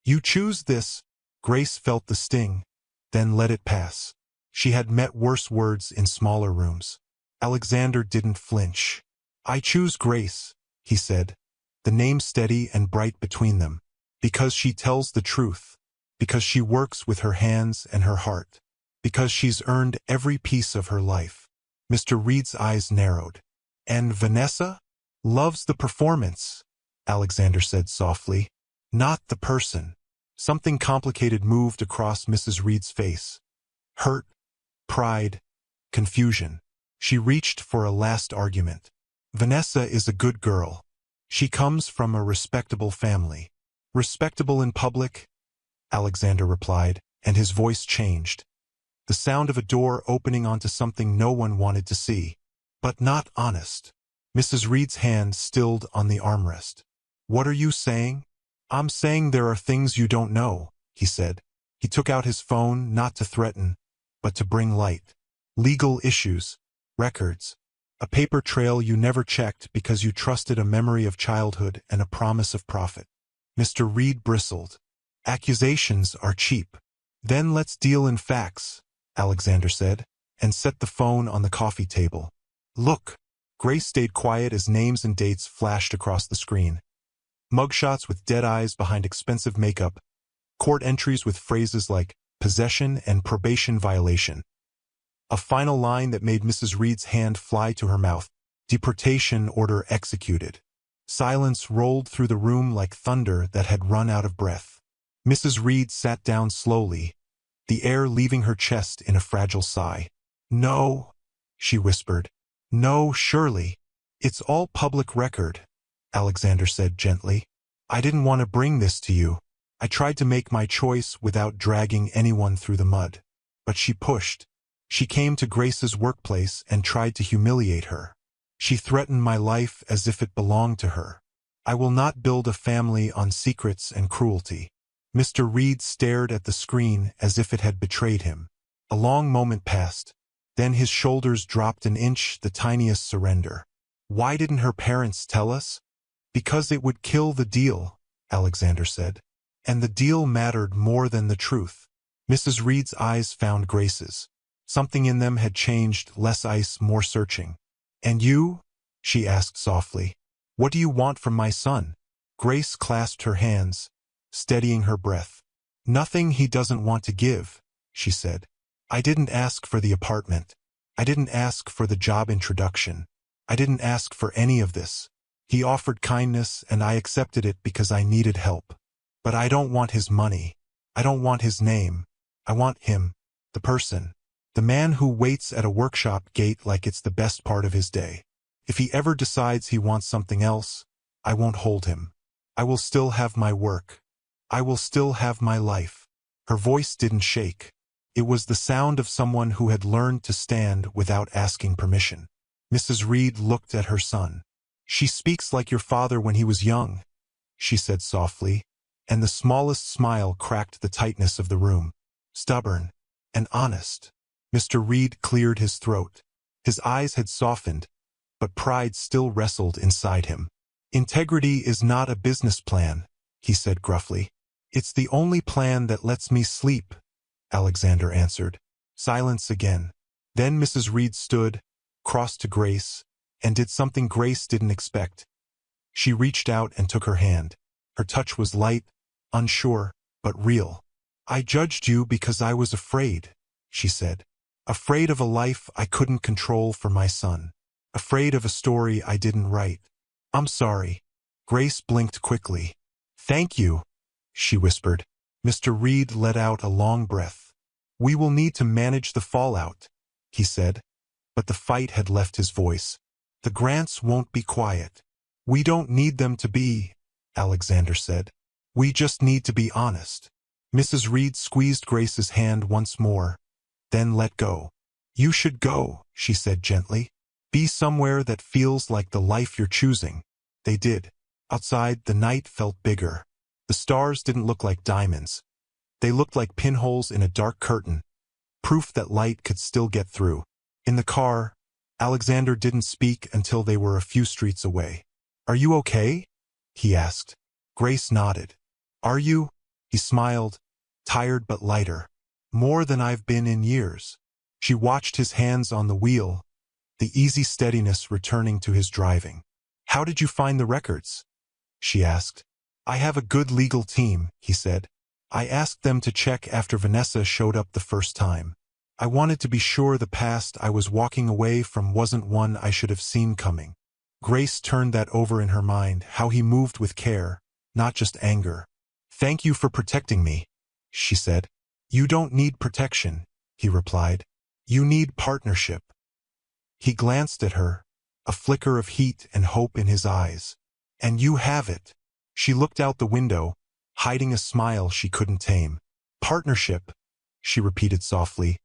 You choose this. Grace felt the sting, then let it pass. She had met worse words in smaller rooms. Alexander didn't flinch. I choose Grace, he said, the name steady and bright between them, because she tells the truth, because she works with her hands and her heart, because she's earned every piece of her life. Mr. Reed's eyes narrowed. And Vanessa? Loves the performance, Alexander said softly, not the person. Something complicated moved across Mrs. Reed's face. Hurt, pride, confusion. She reached for a last argument. Vanessa is a good girl. She comes from a respectable family. Respectable in public? Alexander replied, and his voice changed. The sound of a door opening onto something no one wanted to see. But not honest. Mrs. Reed's hand stilled on the armrest. "What are you saying?" "I'm saying there are things you don't know," he said. He took out his phone not to threaten, but to bring light. "Legal issues, records, a paper trail you never checked because you trusted a memory of childhood and a promise of profit." Mr. Reed bristled. "Accusations are cheap." "Then let's deal in facts," Alexander said, and set the phone on the coffee table. "Look." Grace stayed quiet as names and dates flashed across the screen. Mugshots with dead eyes behind expensive makeup, court entries with phrases like possession and probation violation. A final line that made Mrs. Reed's hand fly to her mouth: deportation order executed. Silence rolled through the room like thunder that had run out of breath. Mrs. Reed sat down slowly, the air leaving her chest in a fragile sigh. "No," she whispered. "No, surely. It's all public record," Alexander said gently. "I didn't want to bring this to you. I tried to make my choice without dragging anyone through the mud. But she pushed. She came to Grace's workplace and tried to humiliate her. She threatened my life as if it belonged to her. I will not build a family on secrets and cruelty." Mr. Reed stared at the screen as if it had betrayed him. A long moment passed. Then his shoulders dropped an inch, the tiniest surrender. "Why didn't her parents tell us?" "Because it would kill the deal," Alexander said. "And the deal mattered more than the truth." Mrs. Reed's eyes found Grace's. Something in them had changed, less ice, more searching. "And you?" she asked softly. "What do you want from my son?" Grace clasped her hands, steadying her breath. "Nothing he doesn't want to give," she said. "I didn't ask for the apartment. I didn't ask for the job introduction. I didn't ask for any of this. He offered kindness and I accepted it because I needed help. But I don't want his money. I don't want his name. I want him, the person. The man who waits at a workshop gate like it's the best part of his day. If he ever decides he wants something else, I won't hold him. I will still have my work. I will still have my life." Her voice didn't shake. It was the sound of someone who had learned to stand without asking permission. Mrs. Reed looked at her son. "She speaks like your father when he was young," she said softly, and the smallest smile cracked the tightness of the room. "Stubborn and honest." Mr. Reed cleared his throat. His eyes had softened, but pride still wrestled inside him. "Integrity is not a business plan," he said gruffly. "It's the only plan that lets me sleep," Alexander answered. Silence again. Then Mrs. Reed stood, crossed to Grace, and did something Grace didn't expect. She reached out and took her hand. Her touch was light, unsure, but real. "I judged you because I was afraid," she said. "Afraid of a life I couldn't control for my son. Afraid of a story I didn't write. I'm sorry." Grace blinked quickly. "Thank you," she whispered. Mr. Reed let out a long breath. "We will need to manage the fallout," he said, but the fight had left his voice. "The grants won't be quiet." "We don't need them to be," Alexander said. "We just need to be honest." Mrs. Reed squeezed Grace's hand once more, then let go. "You should go," she said gently. "Be somewhere that feels like the life you're choosing." They did. Outside, the night felt bigger. The stars didn't look like diamonds. They looked like pinholes in a dark curtain, proof that light could still get through. In the car, Alexander didn't speak until they were a few streets away. "Are you okay?" he asked. Grace nodded. "Are you?" He smiled, tired but lighter. "More than I've been in years." She watched his hands on the wheel, the easy steadiness returning to his driving. "How did you find the records?" she asked. "I have a good legal team," he said. "I asked them to check after Vanessa showed up the first time. I wanted to be sure the past I was walking away from wasn't one I should have seen coming." Grace turned that over in her mind, how he moved with care, not just anger. "Thank you for protecting me," she said. "You don't need protection," he replied. "You need partnership." He glanced at her, a flicker of heat and hope in his eyes. "And you have it." She looked out the window, hiding a smile she couldn't tame. "Partnership," she repeated softly,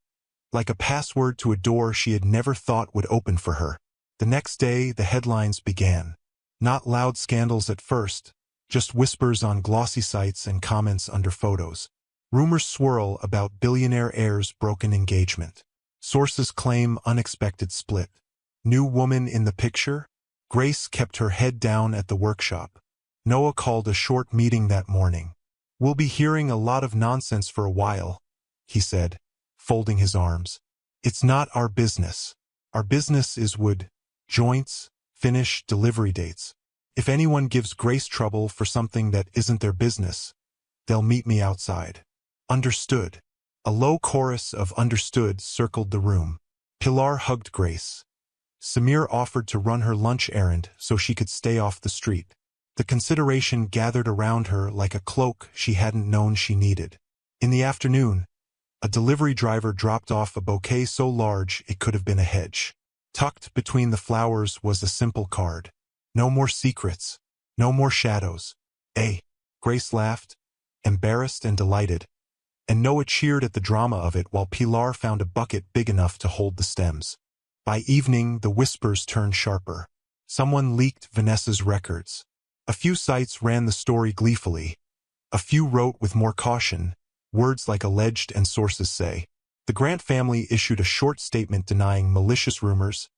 like a password to a door she had never thought would open for her. The next day, the headlines began. Not loud scandals at first, just whispers on glossy sites and comments under photos. Rumors swirl about billionaire heir's broken engagement. Sources claim unexpected split. New woman in the picture? Grace kept her head down at the workshop. Noah called a short meeting that morning. "We'll be hearing a lot of nonsense for a while," he said, folding his arms. "It's not our business. Our business is wood, joints, finish, delivery dates. If anyone gives Grace trouble for something that isn't their business, they'll meet me outside." "Understood." A low chorus of "understood" circled the room. Pilar hugged Grace. Samir offered to run her lunch errand so she could stay off the street. The consideration gathered around her like a cloak she hadn't known she needed. In the afternoon, a delivery driver dropped off a bouquet so large it could have been a hedge. Tucked between the flowers was a simple card. "No more secrets. No more shadows. Eh?" Grace laughed, embarrassed and delighted, and Noah cheered at the drama of it while Pilar found a bucket big enough to hold the stems. By evening, the whispers turned sharper. Someone leaked Vanessa's records. A few sites ran the story gleefully. A few wrote with more caution, words like alleged and sources say. The Grant family issued a short statement denying malicious rumors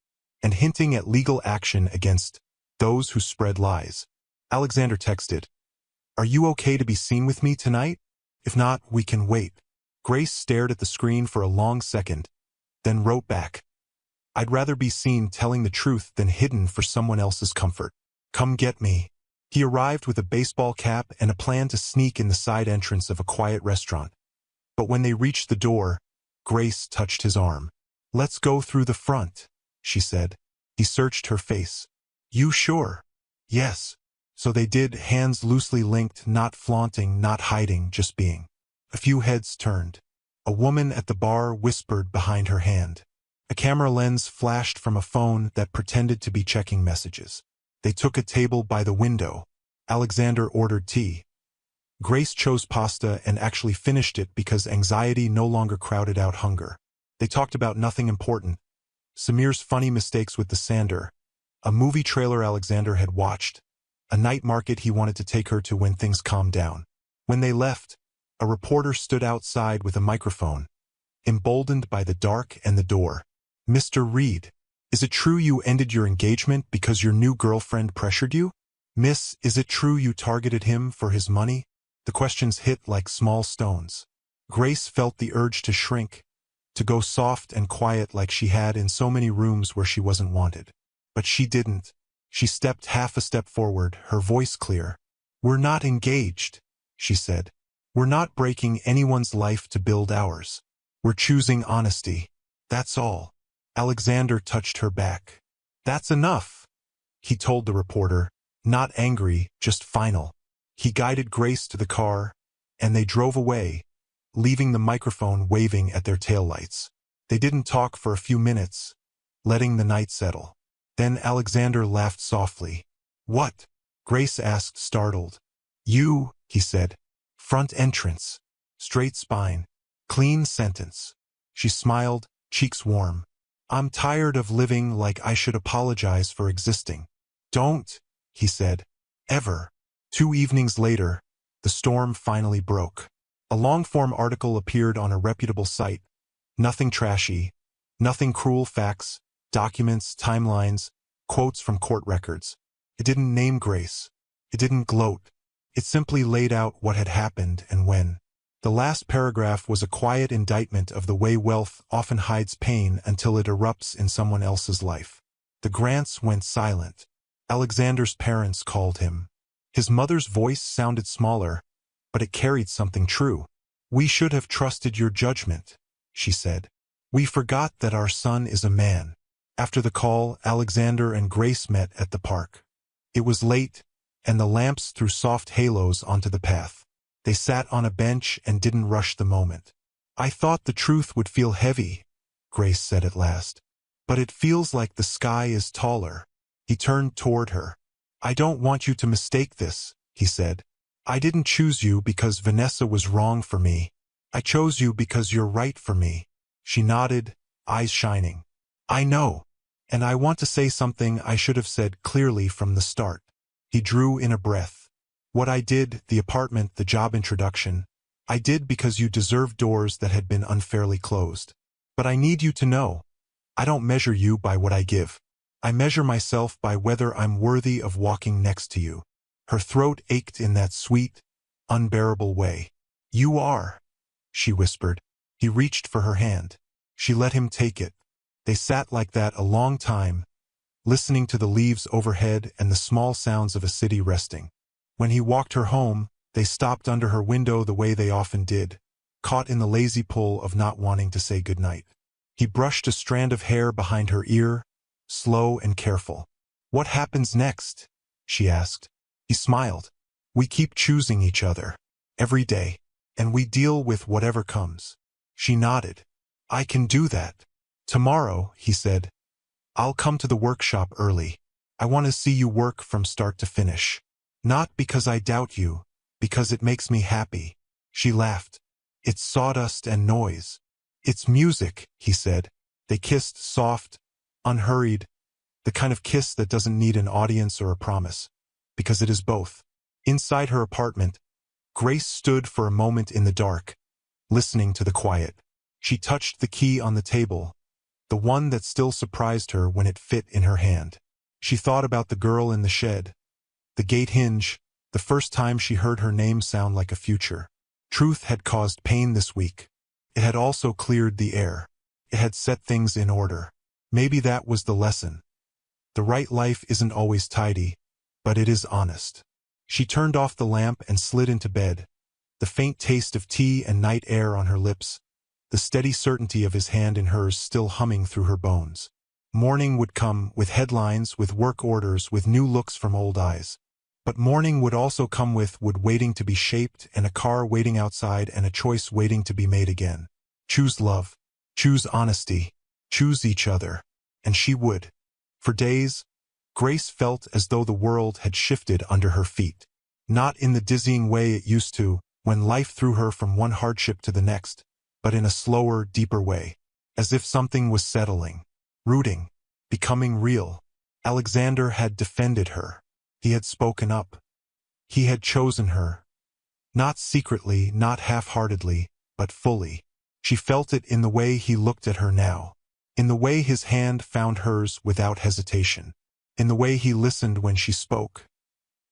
and hinting at legal action against those who spread lies. Alexander texted, "Are you okay to be seen with me tonight? If not, we can wait." Grace stared at the screen for a long second, then wrote back, "I'd rather be seen telling the truth than hidden for someone else's comfort. Come get me." He arrived with a baseball cap and a plan to sneak in the side entrance of a quiet restaurant. But when they reached the door, Grace touched his arm. "Let's go through the front," she said. He searched her face. "You sure?" "Yes." So they did, hands loosely linked, not flaunting, not hiding, just being. A few heads turned. A woman at the bar whispered behind her hand. A camera lens flashed from a phone that pretended to be checking messages. They took a table by the window. Alexander ordered tea. Grace chose pasta and actually finished it because anxiety no longer crowded out hunger. They talked about nothing important. Samir's funny mistakes with the sander, a movie trailer Alexander had watched, a night market he wanted to take her to when things calmed down. When they left, a reporter stood outside with a microphone, emboldened by the dark and the door. "Mr. Reed, is it true you ended your engagement because your new girlfriend pressured you? Miss, is it true you targeted him for his money?" The questions hit like small stones. Grace felt the urge to shrink, to go soft and quiet like she had in so many rooms where she wasn't wanted. But she didn't. She stepped half a step forward, her voice clear. "We're not engaged," she said. "We're not breaking anyone's life to build ours. We're choosing honesty. That's all." Alexander touched her back. "That's enough," he told the reporter, not angry, just final. He guided Grace to the car, and they drove away, leaving the microphone waving at their taillights. They didn't talk for a few minutes, letting the night settle. Then Alexander laughed softly. "What?" Grace asked, startled. "You," he said. "Front entrance. Straight spine. Clean sentence." She smiled, cheeks warm. "I'm tired of living like I should apologize for existing." "Don't," he said. "Ever." 2 evenings later, the storm finally broke. A long-form article appeared on a reputable site. Nothing trashy, nothing cruel, facts, documents, timelines, quotes from court records. It didn't name Grace. It didn't gloat. It simply laid out what had happened and when. The last paragraph was a quiet indictment of the way wealth often hides pain until it erupts in someone else's life. The Grants went silent. Alexander's parents called him. His mother's voice sounded smaller, but it carried something true. "We should have trusted your judgment," she said. "We forgot that our son is a man." After the call, Alexander and Grace met at the park. It was late, and the lamps threw soft halos onto the path. They sat on a bench and didn't rush the moment. "I thought the truth would feel heavy," Grace said at last. "But it feels like the sky is taller." He turned toward her. "I don't want you to mistake this," he said. "I didn't choose you because Vanessa was wrong for me. I chose you because you're right for me." She nodded, eyes shining. "I know. And I want to say something I should have said clearly from the start. He drew in a breath. What I did, the apartment, the job introduction, I did because you deserved doors that had been unfairly closed. But I need you to know, I don't measure you by what I give. I measure myself by whether I'm worthy of walking next to you. Her throat ached in that sweet, unbearable way. You are, she whispered. He reached for her hand. She let him take it. They sat like that a long time, listening to the leaves overhead and the small sounds of a city resting. When he walked her home, they stopped under her window the way they often did, caught in the lazy pull of not wanting to say goodnight. He brushed a strand of hair behind her ear, slow and careful. What happens next? She asked. He smiled. We keep choosing each other, every day, and we deal with whatever comes. She nodded. I can do that. Tomorrow, he said, I'll come to the workshop early. I want to see you work from start to finish. Not because I doubt you, because it makes me happy. She laughed. It's sawdust and noise. It's music, he said. They kissed soft, unhurried, the kind of kiss that doesn't need an audience or a promise, because it is both. Inside her apartment, Grace stood for a moment in the dark, listening to the quiet. She touched the key on the table, the one that still surprised her when it fit in her hand. She thought about the girl in the shed, the gate hinge, the first time she heard her name sound like a future. Truth had caused pain this week. It had also cleared the air. It had set things in order. Maybe that was the lesson. The right life isn't always tidy, but it is honest. She turned off the lamp and slid into bed, the faint taste of tea and night air on her lips, the steady certainty of his hand in hers still humming through her bones. Morning would come, with headlines, with work orders, with new looks from old eyes. But morning would also come with wood waiting to be shaped and a car waiting outside and a choice waiting to be made again. Choose love. Choose honesty. Choose each other. And she would. For days, Grace felt as though the world had shifted under her feet. Not in the dizzying way it used to, when life threw her from one hardship to the next, but in a slower, deeper way. As if something was settling, rooting, becoming real. Alexander had defended her. He had spoken up. He had chosen her. Not secretly, not half-heartedly, but fully. She felt it in the way he looked at her now. In the way his hand found hers without hesitation. In the way he listened when she spoke.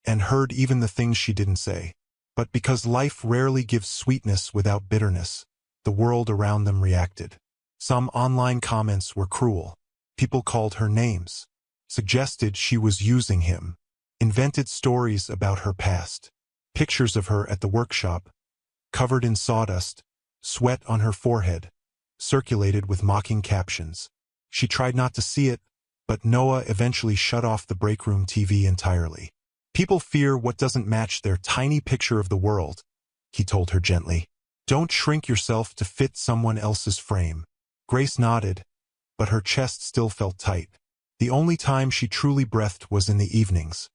And heard even the things she didn't say. But because life rarely gives sweetness without bitterness, the world around them reacted. Some online comments were cruel. People called her names. Suggested she was using him. Invented stories about her past. Pictures of her at the workshop, covered in sawdust, sweat on her forehead, circulated with mocking captions. She tried not to see it, but Noah eventually shut off the break room TV entirely. People fear what doesn't match their tiny picture of the world, he told her gently. Don't shrink yourself to fit someone else's frame. Grace nodded, but her chest still felt tight. The only time she truly breathed was in the evenings,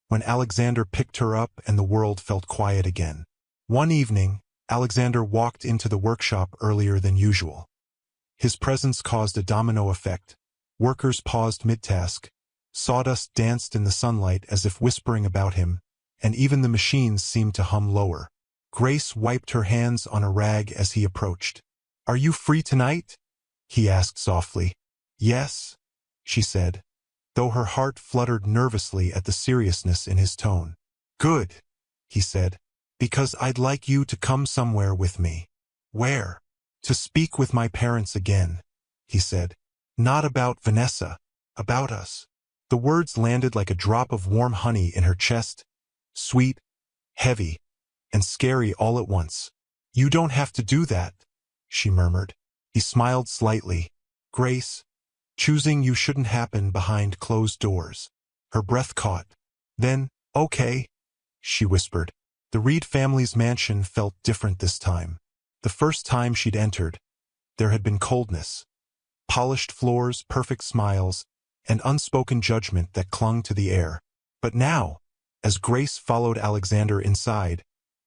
when Alexander picked her up and the world felt quiet again. One evening, Alexander walked into the workshop earlier than usual. His presence caused a domino effect. Workers paused mid-task. Sawdust danced in the sunlight as if whispering about him, and even the machines seemed to hum lower. Grace wiped her hands on a rag as he approached. Are you free tonight? He asked softly. Yes, she said, though her heart fluttered nervously at the seriousness in his tone. Good, he said, because I'd like you to come somewhere with me. Where? To speak with my parents again, he said. Not about Vanessa, about us. The words landed like a drop of warm honey in her chest, sweet, heavy, and scary all at once. You don't have to do that, she murmured. He smiled slightly. Grace, choosing you shouldn't happen behind closed doors. Her breath caught. Then, okay, she whispered. The Reed family's mansion felt different this time. The first time she'd entered, there had been coldness. Polished floors, perfect smiles, and unspoken judgment that clung to the air. But now, as Grace followed Alexander inside,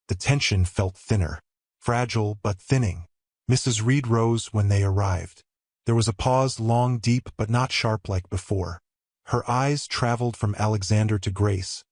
the tension felt thinner. Fragile but thinning. Mrs. Reed rose when they arrived. There was a pause, long, deep, but not sharp like before. Her eyes traveled from Alexander to Grace,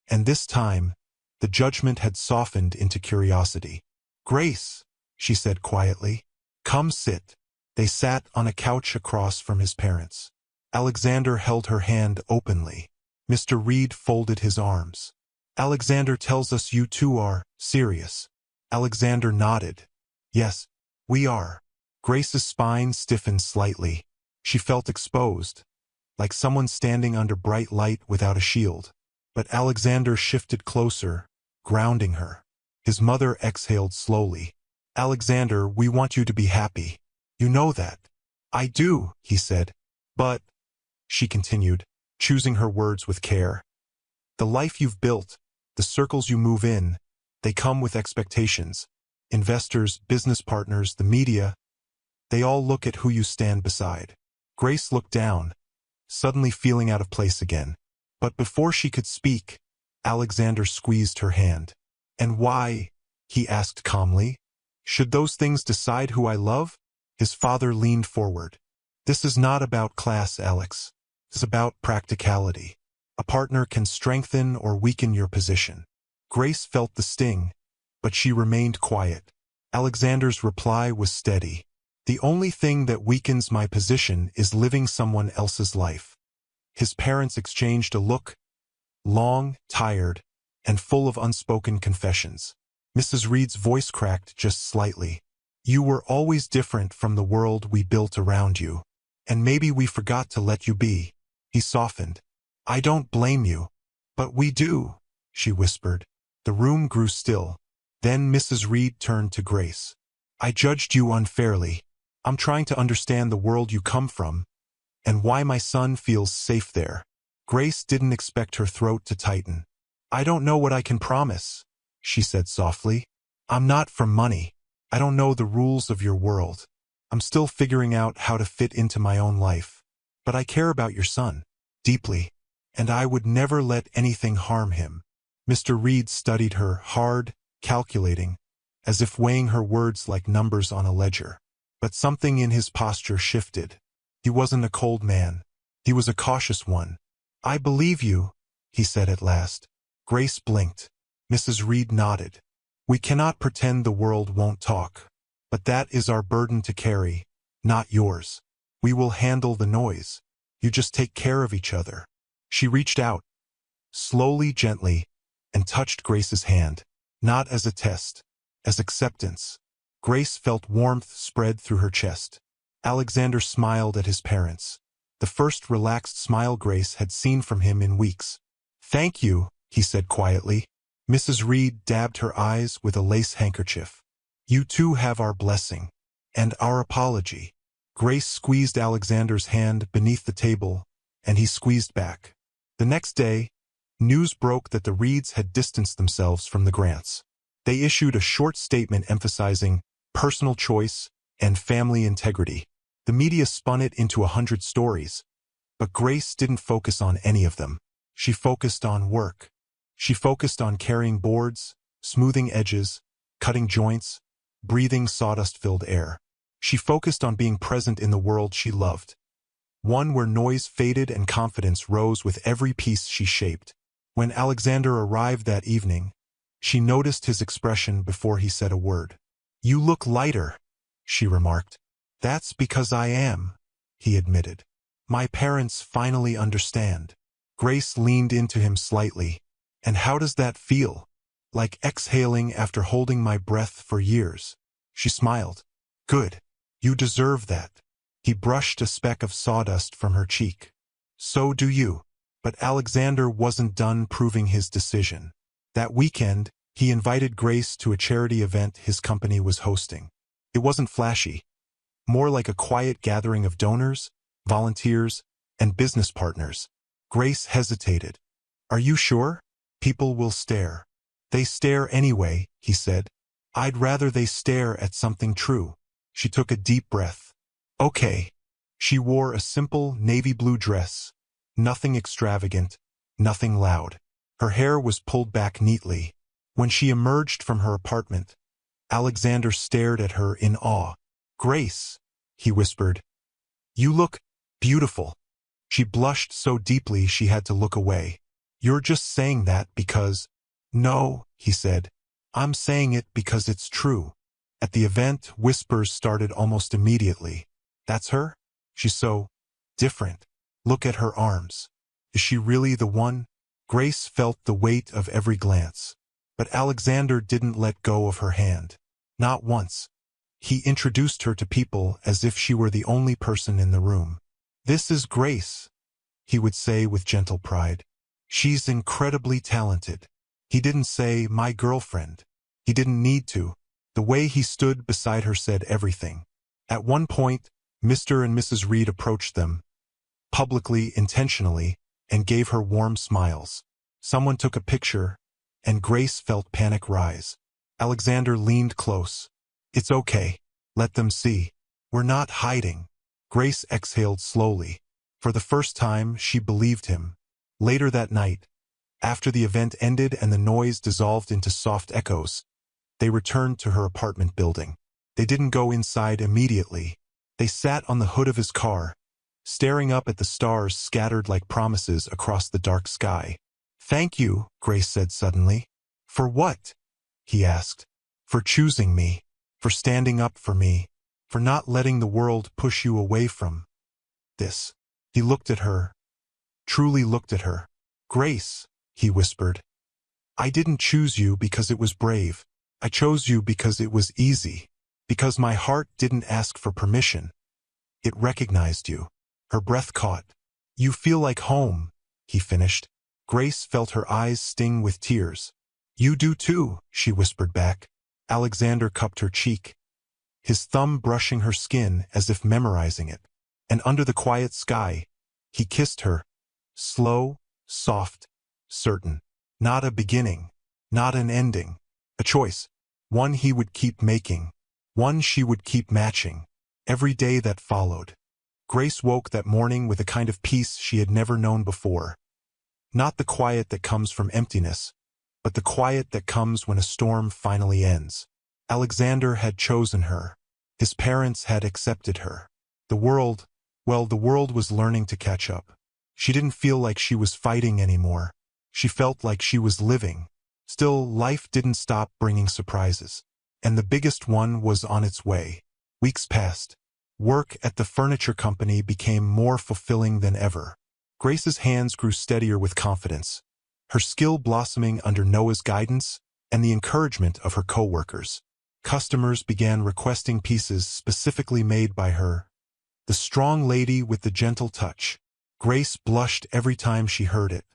and this time, the judgment had softened into curiosity. "Grace," she said quietly, "come sit." They sat on a couch across from his parents. Alexander held her hand openly. Mr. Reed folded his arms. "Alexander tells us you two are serious." Alexander nodded. "Yes, we are." Grace's spine stiffened slightly. She felt exposed, like someone standing under bright light without a shield. But Alexander shifted closer, grounding her. His mother exhaled slowly. "Alexander, we want you to be happy. You know that." "I do," he said. "But," she continued, choosing her words with care, "the life you've built, the circles you move in, they come with expectations. Investors, business partners, the media, they all look at who you stand beside." Grace looked down, suddenly feeling out of place again. But before she could speak, Alexander squeezed her hand. "And why," he asked calmly, "should those things decide who I love?" His father leaned forward. "This is not about class, Alex. It's about practicality. A partner can strengthen or weaken your position." Grace felt the sting, but she remained quiet. Alexander's reply was steady. "The only thing that weakens my position is living someone else's life." His parents exchanged a look, long, tired, and full of unspoken confessions. Mrs. Reed's voice cracked just slightly. "You were always different from the world we built around you, and maybe we forgot to let you be." He softened. "I don't blame you." "But we do," she whispered. The room grew still. Then Mrs. Reed turned to Grace. "I judged you unfairly. I'm trying to understand the world you come from, and why my son feels safe there." Grace didn't expect her throat to tighten. "I don't know what I can promise," she said softly. "I'm not from money. I don't know the rules of your world. I'm still figuring out how to fit into my own life. But I care about your son, deeply, and I would never let anything harm him." Mr. Reed studied her, hard, calculating, as if weighing her words like numbers on a ledger. But something in his posture shifted. He wasn't a cold man. He was a cautious one. "I believe you," he said at last. Grace blinked. Mrs. Reed nodded. "We cannot pretend the world won't talk. But that is our burden to carry, not yours. We will handle the noise. You just take care of each other." She reached out, slowly, gently, and touched Grace's hand, not as a test, as acceptance. Grace felt warmth spread through her chest. Alexander smiled at his parents, the first relaxed smile Grace had seen from him in weeks. "Thank you," he said quietly. Mrs. Reed dabbed her eyes with a lace handkerchief. "You two have our blessing, and our apology." Grace squeezed Alexander's hand beneath the table, and he squeezed back. The next day, news broke that the Reeds had distanced themselves from the Grants. They issued a short statement emphasizing personal choice and family integrity. The media spun it into 100 stories, but Grace didn't focus on any of them. She focused on work. She focused on carrying boards, smoothing edges, cutting joints, breathing sawdust-filled air. She focused on being present in the world she loved, one where noise faded and confidence rose with every piece she shaped. When Alexander arrived that evening, she noticed his expression before he said a word. "You look lighter," she remarked. "That's because I am," he admitted. "My parents finally understand." Grace leaned into him slightly. "And how does that feel?" "Like exhaling after holding my breath for years." She smiled. "Good. You deserve that." He brushed a speck of sawdust from her cheek. "So do you." But Alexander wasn't done proving his decision. That weekend, he invited Grace to a charity event his company was hosting. It wasn't flashy, more like a quiet gathering of donors, volunteers, and business partners. Grace hesitated. "Are you sure? People will stare." "They stare anyway," he said. "I'd rather they stare at something true." She took a deep breath. "Okay." She wore a simple navy blue dress, nothing extravagant, nothing loud. Her hair was pulled back neatly. When she emerged from her apartment, Alexander stared at her in awe. "Grace," he whispered, You look beautiful. She blushed so deeply she had to look away. You're just saying that because... No, he said. I'm saying it because it's true. At the event, whispers started almost immediately. That's her? She's so different. Look at her arms. Is she really the one? Grace felt the weight of every glance. But Alexander didn't let go of her hand. Not once. He introduced her to people as if she were the only person in the room. This is Grace, he would say with gentle pride. She's incredibly talented. He didn't say, my girlfriend. He didn't need to. The way he stood beside her said everything. At one point, Mr. and Mrs. Reed approached them, publicly, intentionally, and gave her warm smiles. Someone took a picture, and Grace felt panic rise. Alexander leaned close. It's okay. Let them see. We're not hiding. Grace exhaled slowly. For the first time, she believed him. Later that night, after the event ended and the noise dissolved into soft echoes, they returned to her apartment building. They didn't go inside immediately. They sat on the hood of his car, staring up at the stars scattered like promises across the dark sky. Thank you, Grace said suddenly. For what? He asked. For choosing me. For standing up for me. For not letting the world push you away from this. He looked at her. Truly looked at her. Grace, he whispered. I didn't choose you because it was brave. I chose you because it was easy. Because my heart didn't ask for permission. It recognized you. Her breath caught. You feel like home, he finished. Grace felt her eyes sting with tears. You do too, she whispered back. Alexander cupped her cheek, his thumb brushing her skin as if memorizing it. And under the quiet sky, he kissed her, slow, soft, certain. Not a beginning, not an ending. A choice, one he would keep making, one she would keep matching, every day that followed. Grace woke that morning with a kind of peace she had never known before. Not the quiet that comes from emptiness, but the quiet that comes when a storm finally ends. Alexander had chosen her. His parents had accepted her. The world was learning to catch up. She didn't feel like she was fighting anymore. She felt like she was living. Still, life didn't stop bringing surprises. And the biggest one was on its way. Weeks passed. Work at the furniture company became more fulfilling than ever. Grace's hands grew steadier with confidence, her skill blossoming under Noah's guidance and the encouragement of her co-workers. Customers began requesting pieces specifically made by her. The strong lady with the gentle touch. Grace blushed every time she heard it,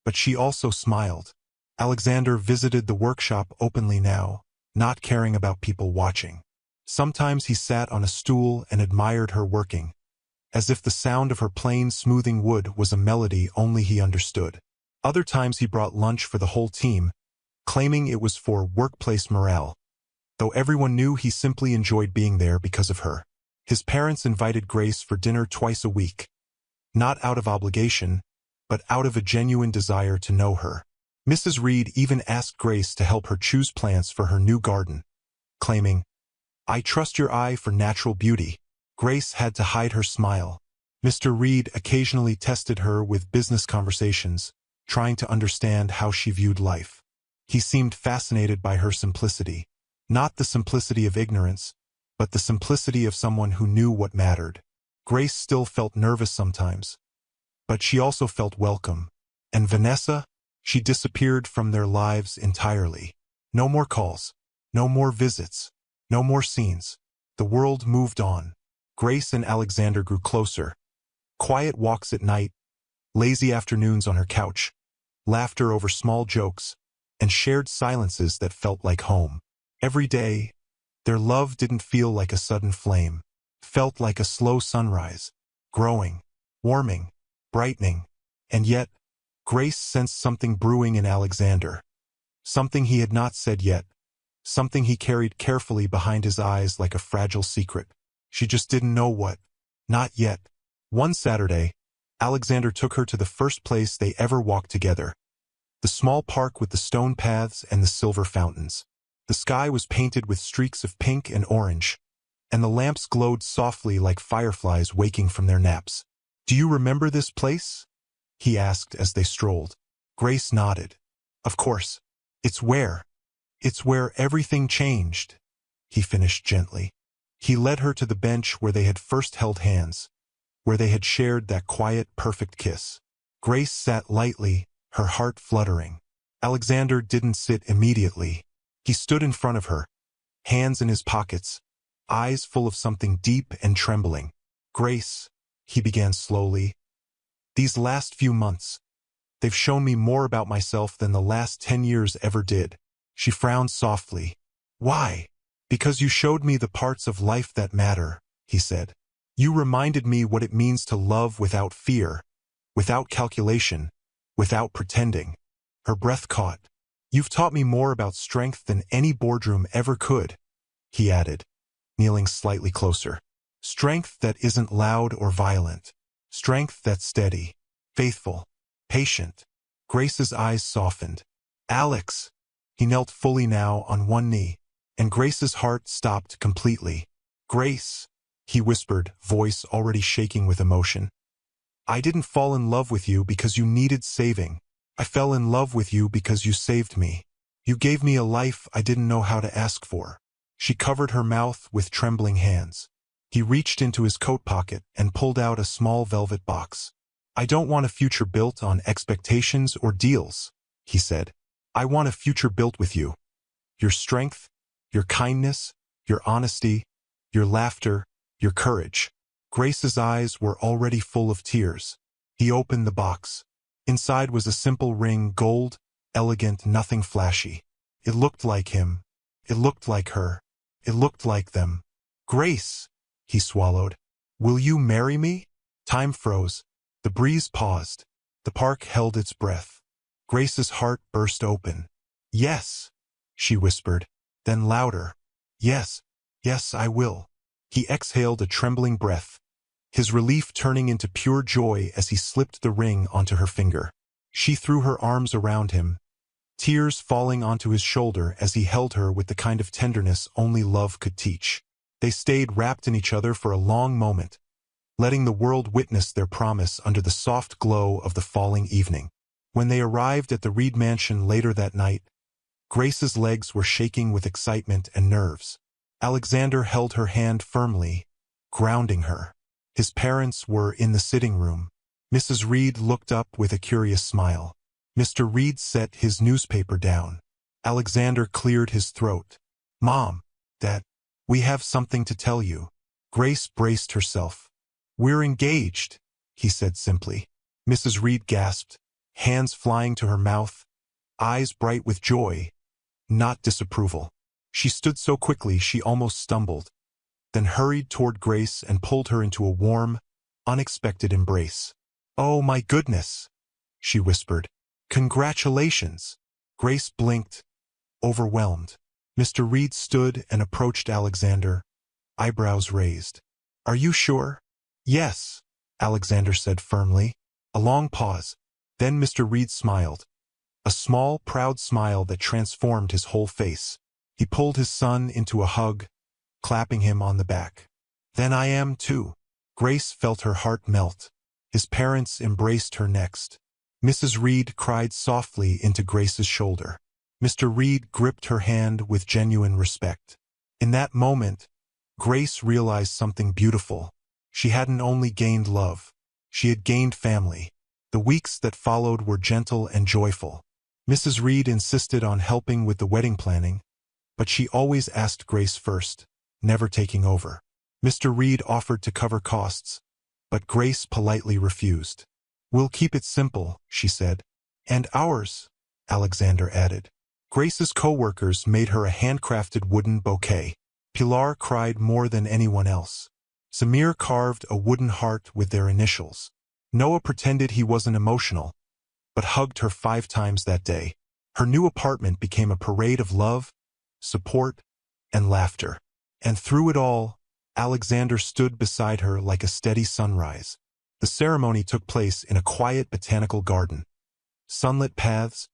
but she also smiled. Alexander visited the workshop openly now, not caring about people watching. Sometimes he sat on a stool and admired her working, as if the sound of her plane smoothing wood was a melody only he understood. Other times he brought lunch for the whole team, claiming it was for workplace morale, though everyone knew he simply enjoyed being there because of her. His parents invited Grace for dinner twice a week, not out of obligation, but out of a genuine desire to know her. Mrs. Reed even asked Grace to help her choose plants for her new garden, claiming, I trust your eye for natural beauty. Grace had to hide her smile. Mr. Reed occasionally tested her with business conversations, trying to understand how she viewed life. He seemed fascinated by her simplicity. Not the simplicity of ignorance, but the simplicity of someone who knew what mattered. Grace still felt nervous sometimes, but she also felt welcome. And Vanessa? She disappeared from their lives entirely. No more calls, no more visits, no more scenes. The world moved on. Grace and Alexander grew closer. Quiet walks at night, lazy afternoons on her couch, laughter over small jokes, and shared silences that felt like home. Every day, their love didn't feel like a sudden flame. Felt like a slow sunrise, growing, warming, brightening. And yet, Grace sensed something brewing in Alexander. Something he had not said yet. Something he carried carefully behind his eyes like a fragile secret. She just didn't know what. Not yet. One Saturday, Alexander took her to the first place they ever walked together. The small park with the stone paths and the silver fountains. The sky was painted with streaks of pink and orange, and the lamps glowed softly like fireflies waking from their naps. "Do you remember this place?" he asked as they strolled. Grace nodded. "Of course. It's where everything changed," he finished gently. He led her to the bench where they had first held hands, where they had shared that quiet, perfect kiss. Grace sat lightly, her heart fluttering. Alexander didn't sit immediately. He stood in front of her, hands in his pockets, eyes full of something deep and trembling. "Grace," he began slowly, "these last few months, they've shown me more about myself than the last 10 years ever did." She frowned softly. "Why?" "Because you showed me the parts of life that matter," he said. "You reminded me what it means to love without fear, without calculation, without pretending." Her breath caught. "You've taught me more about strength than any boardroom ever could," he added, kneeling slightly closer. "Strength that isn't loud or violent. Strength that's steady, faithful, patient." Grace's eyes softened. "Alex!" He knelt fully now on one knee, and Grace's heart stopped completely. "Grace," he whispered, voice already shaking with emotion. "I didn't fall in love with you because you needed saving. I fell in love with you because you saved me. You gave me a life I didn't know how to ask for." She covered her mouth with trembling hands. He reached into his coat pocket and pulled out a small velvet box. "I don't want a future built on expectations or deals," he said. "I want a future built with you. Your strength, your kindness, your honesty, your laughter, your courage." Grace's eyes were already full of tears. He opened the box. Inside was a simple ring, gold, elegant, nothing flashy. It looked like him. It looked like her. It looked like them. "Grace," he swallowed. "Will you marry me?" Time froze. The breeze paused. The park held its breath. Grace's heart burst open. "Yes," she whispered. Then louder. "Yes, yes, I will." He exhaled a trembling breath, his relief turning into pure joy as he slipped the ring onto her finger. She threw her arms around him, tears falling onto his shoulder as he held her with the kind of tenderness only love could teach. They stayed wrapped in each other for a long moment, letting the world witness their promise under the soft glow of the falling evening. When they arrived at the Reed mansion later that night, Grace's legs were shaking with excitement and nerves. Alexander held her hand firmly, grounding her. His parents were in the sitting room. Mrs. Reed looked up with a curious smile. Mr. Reed set his newspaper down. Alexander cleared his throat. "Mom, Dad, we have something to tell you." Grace braced herself. "We're engaged," he said simply. Mrs. Reed gasped, hands flying to her mouth, eyes bright with joy, not disapproval. She stood so quickly she almost stumbled, then hurried toward Grace and pulled her into a warm, unexpected embrace. "Oh my goodness," she whispered. "Congratulations." Grace blinked, overwhelmed. Mr. Reed stood and approached Alexander, eyebrows raised. "Are you sure?" "Yes," Alexander said firmly. A long pause. Then Mr. Reed smiled, a small, proud smile that transformed his whole face. He pulled his son into a hug, clapping him on the back. "Then I am too." Grace felt her heart melt. His parents embraced her next. Mrs. Reed cried softly into Grace's shoulder. Mr. Reed gripped her hand with genuine respect. In that moment, Grace realized something beautiful. She hadn't only gained love, she had gained family. The weeks that followed were gentle and joyful. Mrs. Reed insisted on helping with the wedding planning, but she always asked Grace first, never taking over. Mr. Reed offered to cover costs, but Grace politely refused. "We'll keep it simple," she said. "And ours," Alexander added. Grace's co-workers made her a handcrafted wooden bouquet. Pilar cried more than anyone else. Samir carved a wooden heart with their initials. Noah pretended he wasn't emotional, but hugged her 5 times that day. Her new apartment became a parade of love, support, and laughter. And through it all, Alexander stood beside her like a steady sunrise. The ceremony took place in a quiet botanical garden. Sunlit paths,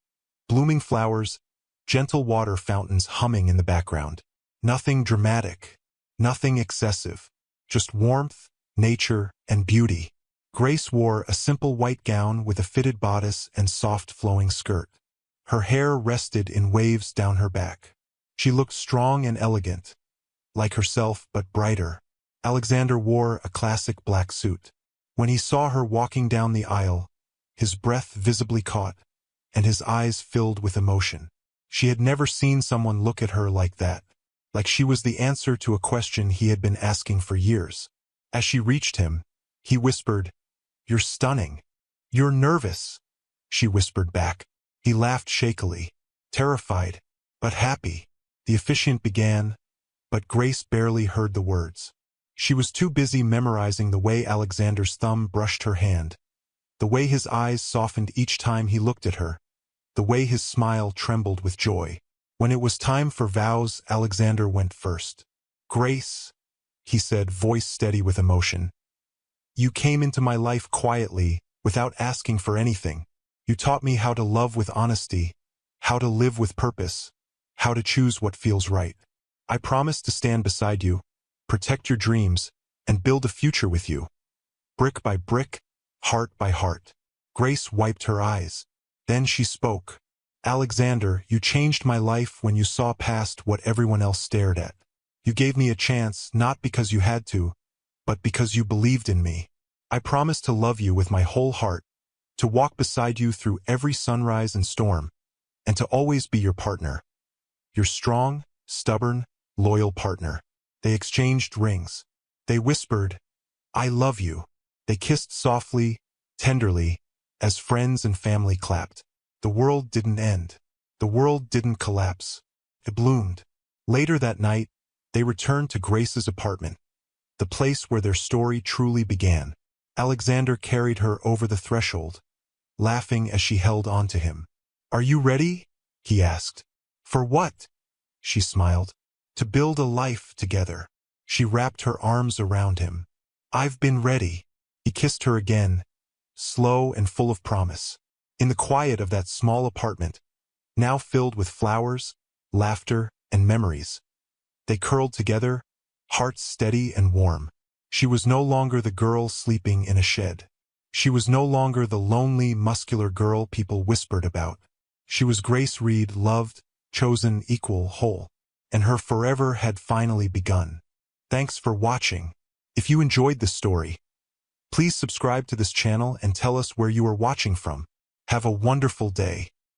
blooming flowers, gentle water fountains humming in the background. Nothing dramatic, Nothing excessive. Just warmth, nature, and beauty. Grace wore a simple white gown with a fitted bodice and soft flowing skirt. Her hair rested in waves down her back. She looked strong and elegant, like herself but brighter. Alexander wore a classic black suit. When he saw her walking down the aisle, his breath visibly caught, and his eyes filled with emotion. She had never seen someone look at her like that, like she was the answer to a question he had been asking for years. As she reached him, he whispered, "You're stunning." "You're nervous," she whispered back. He laughed shakily, terrified, but happy. The officiant began, but Grace barely heard the words. She was too busy memorizing the way Alexander's thumb brushed her hand, the way his eyes softened each time he looked at her, the way his smile trembled with joy. When it was time for vows, Alexander went first. "Grace," he said, voice steady with emotion, "you came into my life quietly, without asking for anything. You taught me how to love with honesty, how to live with purpose, how to choose what feels right. I promise to stand beside you, protect your dreams, and build a future with you. Brick by brick, heart by heart." Grace wiped her eyes. Then she spoke. "Alexander, you changed my life when you saw past what everyone else stared at. You gave me a chance not because you had to, but because you believed in me. I promise to love you with my whole heart, to walk beside you through every sunrise and storm, and to always be your partner. Your strong, stubborn, loyal partner." They exchanged rings. They whispered, "I love you." They kissed softly, tenderly, as friends and family clapped. The world didn't end. The world didn't collapse. It bloomed. Later that night, they returned to Grace's apartment, the place where their story truly began. Alexander carried her over the threshold, laughing as she held on to him. "Are you ready?" he asked. "For what?" she smiled. "To build a life together." She wrapped her arms around him. "I've been ready." He kissed her again, slow and full of promise. In the quiet of that small apartment, now filled with flowers, laughter, and memories, they curled together, hearts steady and warm. She was no longer the girl sleeping in a shed. She was no longer the lonely, muscular girl people whispered about. She was Grace Reed, loved, chosen, equal, whole. And her forever had finally begun. Thanks for watching. If you enjoyed this story, please subscribe to this channel and tell us where you are watching from. Have a wonderful day.